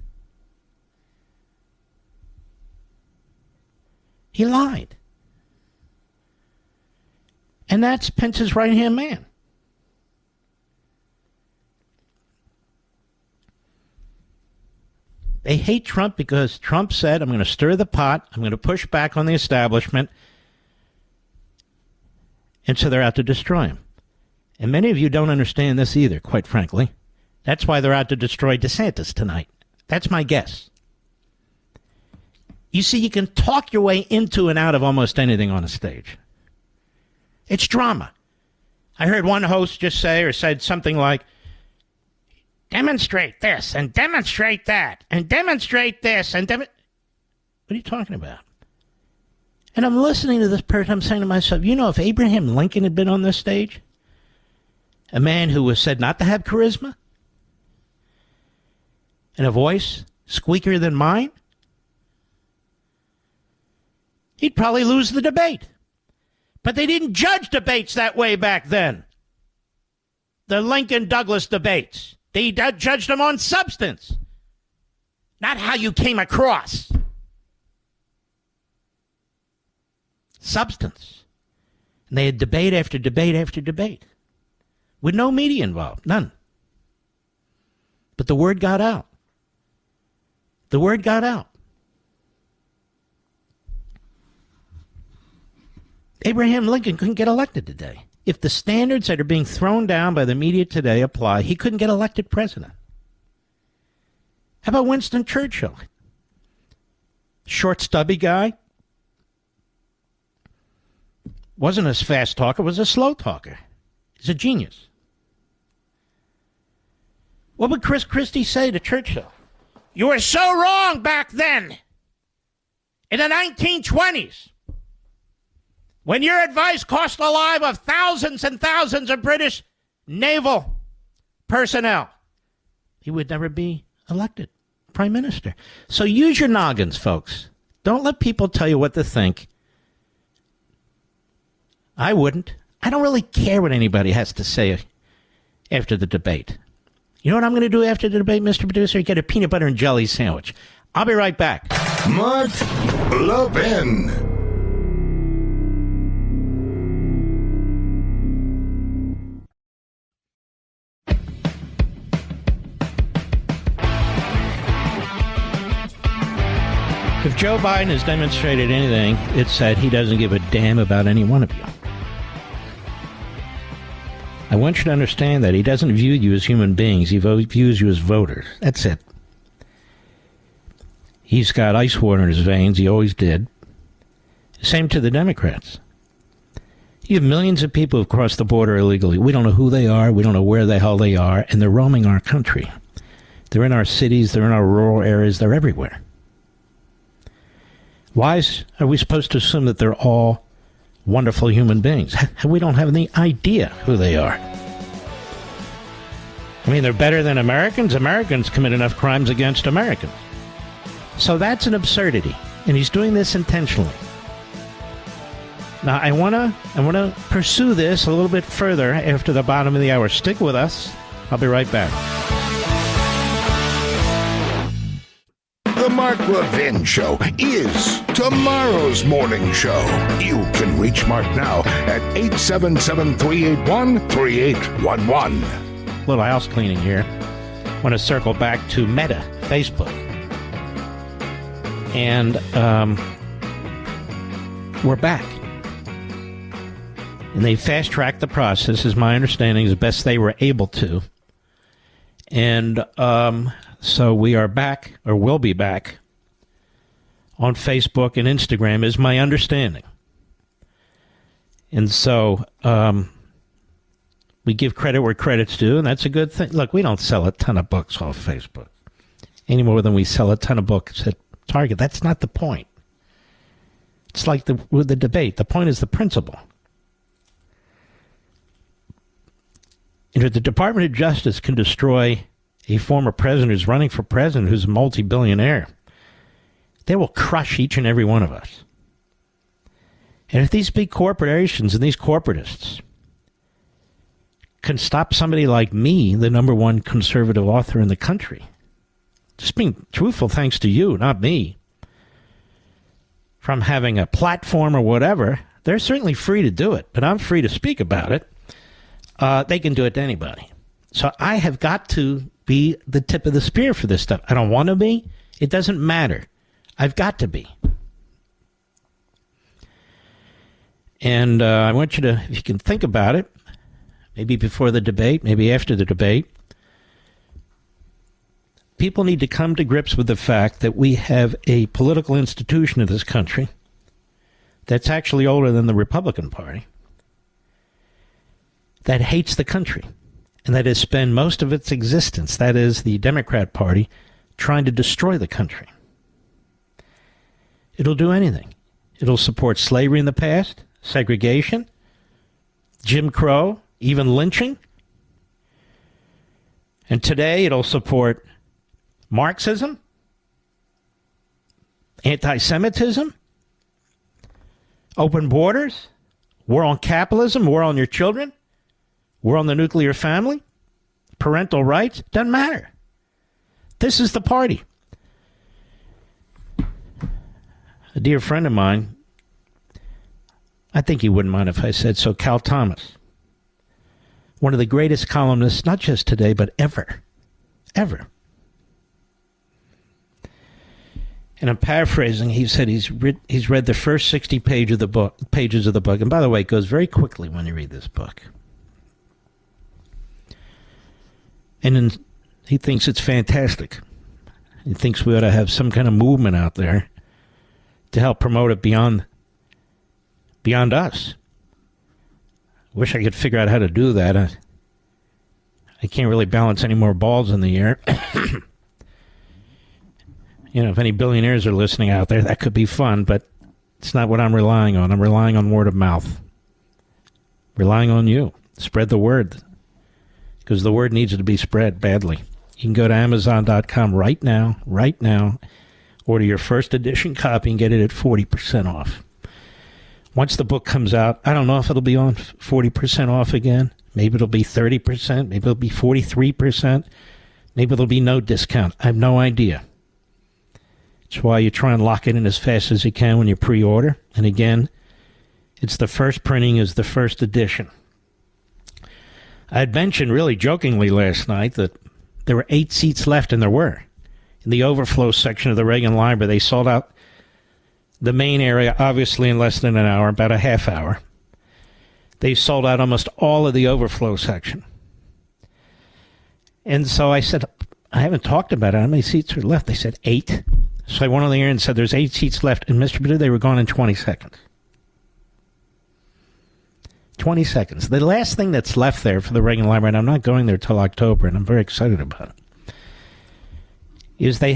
S2: He lied. And that's Pence's right-hand man. They hate Trump because Trump said, I'm going to stir the pot, I'm going to push back on the establishment, and so they're out to destroy him. And many of you don't understand this either, quite frankly. That's why they're out to destroy DeSantis tonight. That's my guess. You see, you can talk your way into and out of almost anything on a stage. It's drama. I heard one host just say or said something like, demonstrate this and demonstrate that and demonstrate this and what are you talking about? And I'm listening to this person. I'm saying to myself, if Abraham Lincoln had been on this stage, a man who was said not to have charisma and a voice squeakier than mine, he'd probably lose the debate. But they didn't judge debates that way back then. The Lincoln-Douglas debates. They judged them on substance, not how you came across. substance. And they had debate after debate after debate with no media involved, none. But the word got out. The word got out. Abraham Lincoln couldn't get elected today. If the standards that are being thrown down by the media today apply, he couldn't get elected president. How about Winston Churchill? Short, stubby guy. Wasn't a fast talker, was a slow talker. He's a genius. What would Chris Christie say to Churchill? You were so wrong back then, in the 1920s, when your advice cost the lives of thousands and thousands of British naval personnel. He would never be elected prime minister. So use your noggins, folks. Don't let people tell you what to think. I wouldn't. I don't really care what anybody has to say after the debate. You know what I'm going to do after the debate, Mr. Producer? Get a peanut butter and jelly sandwich. I'll be right back.
S1: Mark Levin.
S2: If Joe Biden has demonstrated anything, it's that he doesn't give a damn about any one of you. I want you to understand that he doesn't view you as human beings. He views you as voters. That's it. He's got ice water in his veins. He always did. Same to the Democrats. You have millions of people who've crossed the border illegally. We don't know who they are. We don't know where the hell they are. And they're roaming our country. They're in our cities. They're in our rural areas. They're everywhere. Why are we supposed to assume that they're all wonderful human beings? We don't have any idea who they are. I mean, they're better than Americans. Americans commit enough crimes against Americans. So that's an absurdity, and he's doing this intentionally. Now, I want to pursue this a little bit further after the bottom of the hour. Stick with us. I'll be right back.
S1: The Mark Levin Show is tomorrow's morning show. You can reach Mark now at 877-381-3811.
S2: Little house cleaning here. I want to circle back to Meta, Facebook. And we're back. And they fast-tracked the process, is my understanding, as best they were able to. And so we are back, or will be back, on Facebook and Instagram, is my understanding. And so we give credit where credit's due, and that's a good thing. Look, we don't sell a ton of books off Facebook any more than we sell a ton of books at Target. That's not the point. It's like with the debate. The point is the principle. And if the Department of Justice can destroy a former president who's running for president who's a multi-billionaire, they will crush each and every one of us. And if these big corporations and these corporatists can stop somebody like me, the number one conservative author in the country, just being truthful, thanks to you, not me, from having a platform or whatever, they're certainly free to do it, but I'm free to speak about it. They can do it to anybody. So I have got to be the tip of the spear for this stuff. I don't want to be. It doesn't matter. I've got to be. And I want you to, if you can think about it, maybe before the debate, maybe after the debate, people need to come to grips with the fact that we have a political institution in this country that's actually older than the Republican Party, that hates the country, and that has spent most of its existence, that is the Democrat Party, trying to destroy the country. It'll do anything. It'll support slavery in the past, segregation, Jim Crow, even lynching. And today it'll support Marxism, anti-Semitism, open borders, war on capitalism, war on your children, war on the nuclear family, parental rights. Doesn't matter. This is the party. A dear friend of mine, I think you wouldn't mind if I said so, Cal Thomas. One of the greatest columnists, not just today, but ever. Ever. And I'm paraphrasing. He said he's read the first 60 pages of the book. And by the way, it goes very quickly when you read this book. And then he thinks it's fantastic. He thinks we ought to have some kind of movement out there to help promote it beyond us. Wish I could figure out how to do that. I can't really balance any more balls in the air. You know, if any billionaires are listening out there, that could be fun, but it's not what I'm relying on. I'm relying on word of mouth. Relying on you. Spread the word. Because the word needs to be spread badly. You can go to Amazon.com right now, order your first edition copy and get it at 40% off. Once the book comes out, I don't know if it'll be on 40% off again. Maybe it'll be 30%. Maybe it'll be 43%. Maybe it'll be no discount. I have no idea. That's why you try and lock it in as fast as you can when you pre-order. And again, it's the first printing is the first edition. I had mentioned really jokingly last night that there were 8 seats left, and there were. In the overflow section of the Reagan Library, they sold out the main area, obviously, in less than an hour, about a half hour. They sold out almost all of the overflow section. And so I said, I haven't talked about it. How many seats are left? They said 8. So I went on the air and said, there's 8 seats left. And Mr. Perdue, they were gone in 20 seconds. 20 seconds. The last thing that's left there for the Reagan Library, and I'm not going there till October, and I'm very excited about it, is they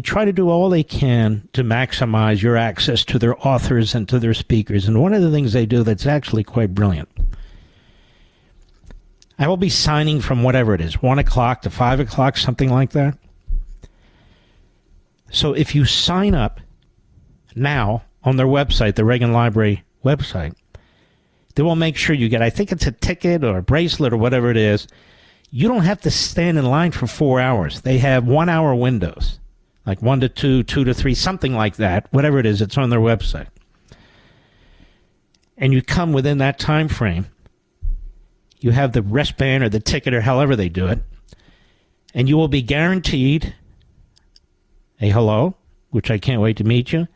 S2: try to do all they can to maximize your access to their authors and to their speakers. And one of the things they do that's actually quite brilliant, I will be signing from whatever it is, 1 o'clock to 5 o'clock, something like that. So if you sign up now on their website, the Reagan Library website, they will make sure you get, I think it's a ticket or a bracelet or whatever it is. You don't have to stand in line for 4 hours. They have 1 hour windows, like 1 to 2, 2 to 3, something like that. Whatever it is, it's on their website. And you come within that time frame. You have the wristband or the ticket or however they do it. And you will be guaranteed a hello, which I can't wait to meet you,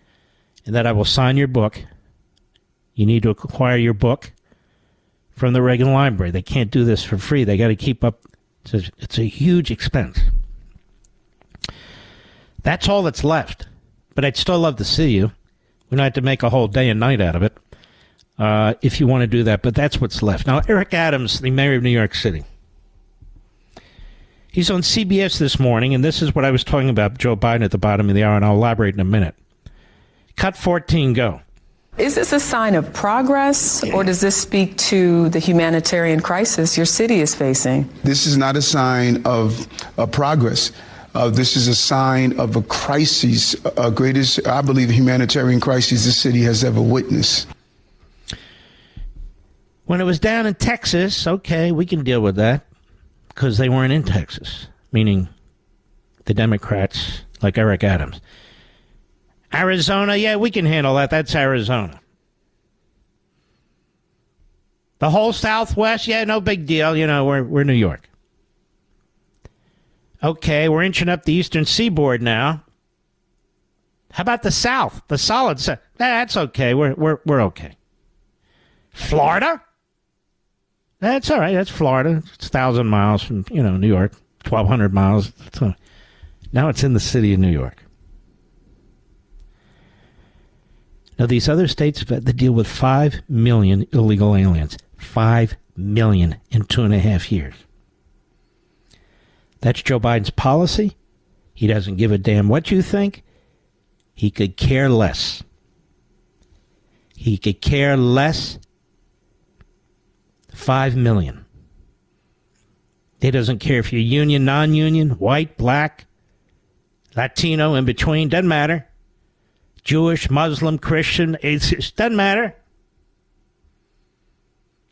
S2: and that I will sign your book. You need to acquire your book from the Reagan Library. They can't do this for free. They got to keep up. It's a huge expense. That's all that's left. But I'd still love to see you. We don't have to make a whole day and night out of it if you want to do that. But that's what's left. Now, Eric Adams, the mayor of New York City. He's on CBS this morning, and this is what I was talking about Joe Biden at the bottom of the hour, and I'll elaborate in a minute. Cut 14, go.
S7: Is this a sign of progress, or does this speak to the humanitarian crisis your city is facing?
S8: This is not a sign of progress. This is a sign of a crisis, greatest, I believe, humanitarian crisis the city has ever witnessed.
S2: When it was down in Texas, okay, we can deal with that because they weren't in Texas, meaning the Democrats like Eric Adams. Arizona, yeah, we can handle that. That's Arizona. The whole Southwest, yeah, no big deal. You know, we're New York. Okay, we're inching up the eastern seaboard now. How about the South? The solid South? That's okay. We're okay. Florida? That's all right. That's Florida. It's 1,000 miles from, New York. 1,200 miles. Now it's in the city of New York. Now, these other states have had to deal with 5 million illegal aliens. 5 million in 2.5 years. That's Joe Biden's policy. He doesn't give a damn what you think. He could care less. He could care less. 5 million. He doesn't care if you're union, non-union, white, black, Latino, in between. Doesn't matter. Jewish, Muslim, Christian, atheist, doesn't matter.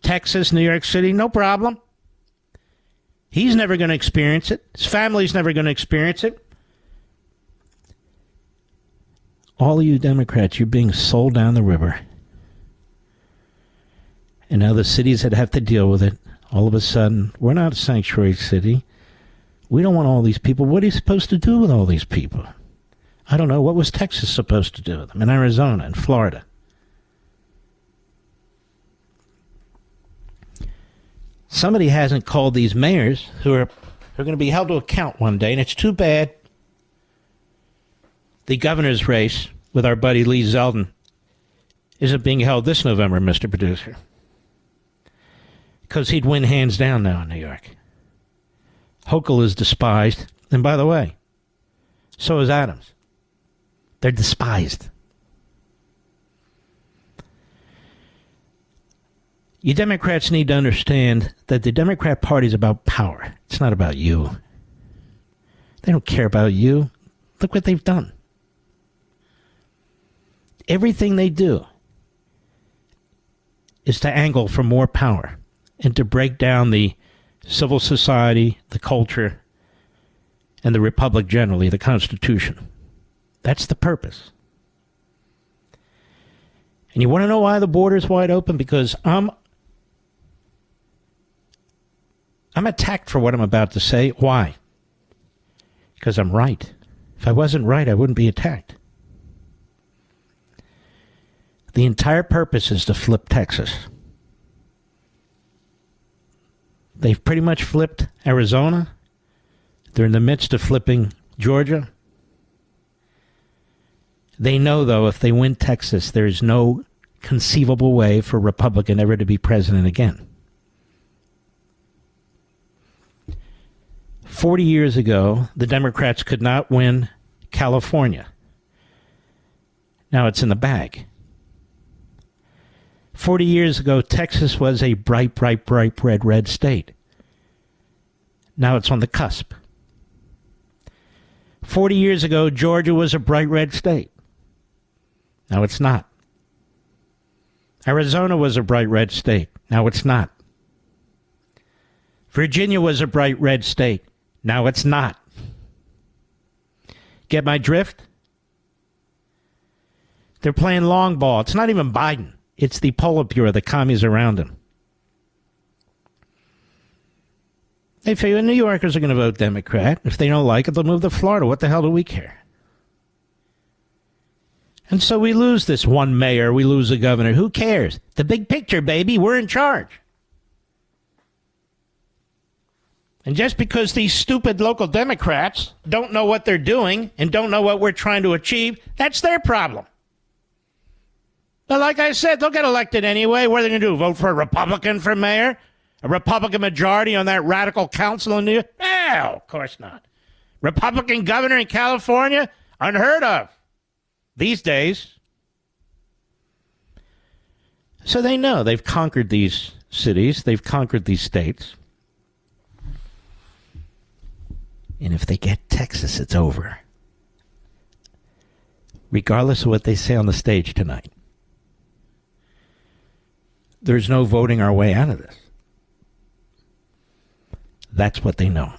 S2: Texas, New York City, no problem. He's never going to experience it. His family's never going to experience it. All of you Democrats, you're being sold down the river. And now the cities that have to deal with it, all of a sudden, we're not a sanctuary city. We don't want all these people. What are you supposed to do with all these people? I don't know. What was Texas supposed to do with them? And Arizona and Florida? Somebody hasn't called these mayors who are going to be held to account one day, and it's too bad the governor's race with our buddy Lee Zeldin isn't being held this November, Mr. Producer. Because he'd win hands down now in New York. Hochul is despised, and by the way, so is Adams. They're despised. You Democrats need to understand that the Democrat Party is about power. It's not about you. They don't care about you. Look what they've done. Everything they do is to angle for more power and to break down the civil society, the culture, and the republic generally, the Constitution. That's the purpose. And you want to know why the border's wide open? Because I'm attacked for what I'm about to say. Why? Because I'm right. If I wasn't right, I wouldn't be attacked. The entire purpose is to flip Texas. They've pretty much flipped Arizona. They're in the midst of flipping Georgia. They know, though, if they win Texas, there is no conceivable way for a Republican ever to be president again. 40 years ago, the Democrats could not win California. Now it's in the bag. 40 years ago, Texas was a bright red state. Now it's on the cusp. 40 years ago, Georgia was a bright red state. Now it's not. Arizona was a bright red state. Now it's not. Virginia was a bright red state. Now it's not. Get my drift? They're playing long ball. It's not even Biden. It's the Politburo, the commies around him. They figure New Yorkers are going to vote Democrat. If they don't like it, they'll move to Florida. What the hell do we care? And so we lose this one mayor. We lose a governor. Who cares? The big picture, baby. We're in charge. And just because these stupid local Democrats don't know what they're doing and don't know what we're trying to achieve, that's their problem. But like I said, they'll get elected anyway. What are they going to do? Vote for a Republican for mayor? A Republican majority on that radical council in New York? No, of course not. Republican governor in California? Unheard of these days. So they know they've conquered these cities. They've conquered these states. And if they get Texas, it's over. Regardless of what they say on the stage tonight. There's no voting our way out of this. That's what they know.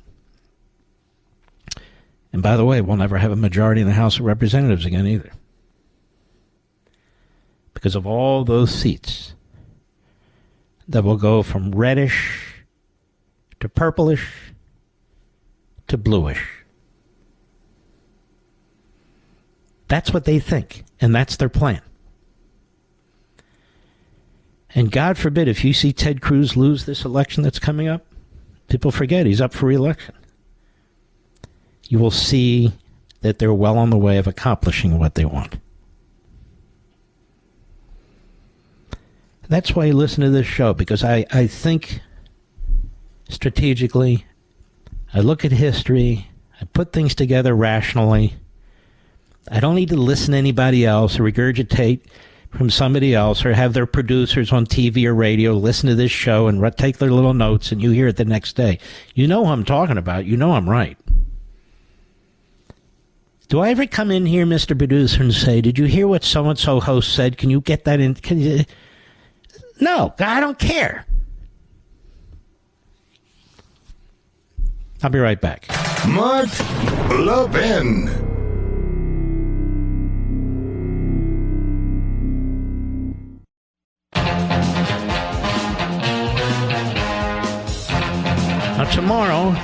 S2: And by the way, we'll never have a majority in the House of Representatives again either. Because of all those seats that will go from reddish to purplish to bluish. That's what they think, and that's their plan. And God forbid if you see Ted Cruz lose this election that's coming up, people forget he's up for re-election. You will see that they're well on the way of accomplishing what they want. That's why you listen to this show, because I think strategically, I look at history, I put things together rationally. I don't need to listen to anybody else or regurgitate from somebody else or have their producers on TV or radio listen to this show and take their little notes and you hear it the next day. You know who I'm talking about. You know I'm right. Do I ever come in here, Mr. Producer, and say, did you hear what so-and-so host said? Can you get that in? Can you? No, I don't care. I'll be right back.
S1: Mark Levin.
S2: tomorrow,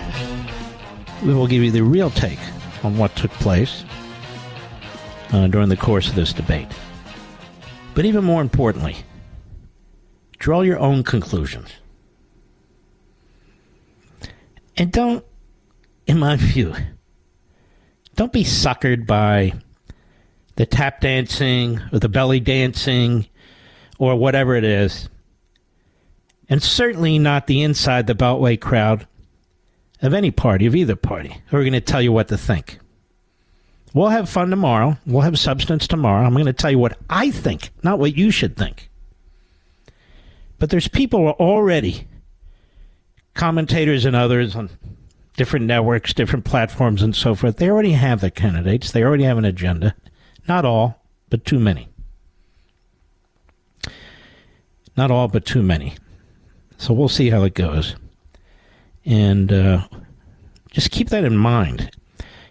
S2: we will give you the real take on what took place during the course of this debate. But even more importantly, draw your own conclusions. And don't, in my view, don't be suckered by the tap dancing or the belly dancing or whatever it is. And certainly not the inside the Beltway crowd of any party, of either party, who are going to tell you what to think. We'll have fun tomorrow. We'll have substance tomorrow. I'm going to tell you what I think, not what you should think. But there's people who are already, commentators and others on different networks, different platforms and so forth, they already have their candidates. They already have an agenda. Not all, but too many. Not all, but too many. So we'll see how it goes. And just keep that in mind.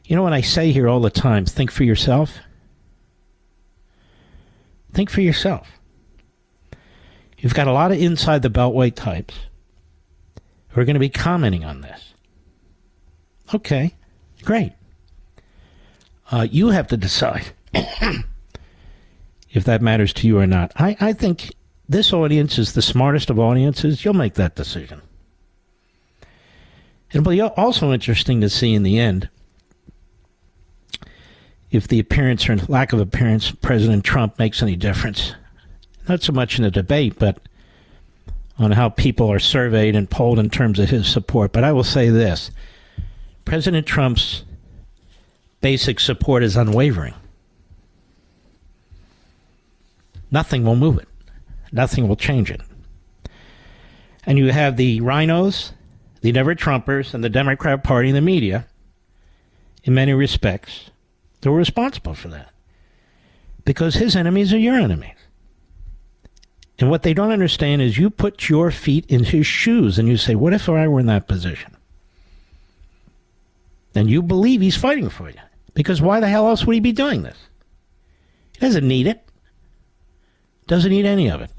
S2: You know what I say here all the time? Think for yourself. Think for yourself. You've got a lot of inside the Beltway types who are going to be commenting on this. Okay, great. You have to decide if that matters to you or not. I think this audience is the smartest of audiences. You'll make that decision. It'll be also interesting to see in the end if the appearance or lack of appearance of President Trump makes any difference. Not so much in the debate, but on how people are surveyed and polled in terms of his support. But I will say this. President Trump's basic support is unwavering. Nothing will move it. Nothing will change it. And you have the rhinos, the never-Trumpers, and the Democrat Party and the media, in many respects, they're responsible for that. Because his enemies are your enemies. And what they don't understand is you put your feet in his shoes and you say, what if I were in that position? And you believe he's fighting for you. Because why the hell else would he be doing this? He doesn't need it. Doesn't need any of it.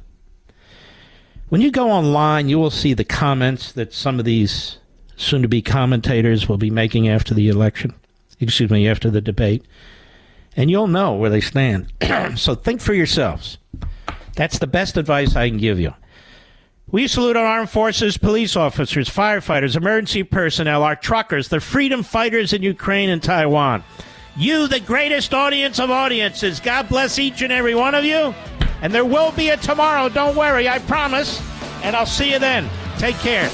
S2: When you go online, you will see the comments that some of these soon-to-be commentators will be making after the election. After the debate. And you'll know where they stand. So think for yourselves. That's the best advice I can give you. We salute our armed forces, police officers, firefighters, emergency personnel, our truckers, the freedom fighters in Ukraine and Taiwan. You, the greatest audience of audiences. God bless each and every one of you. And there will be a tomorrow. Don't worry, I promise. And I'll see you then. Take care.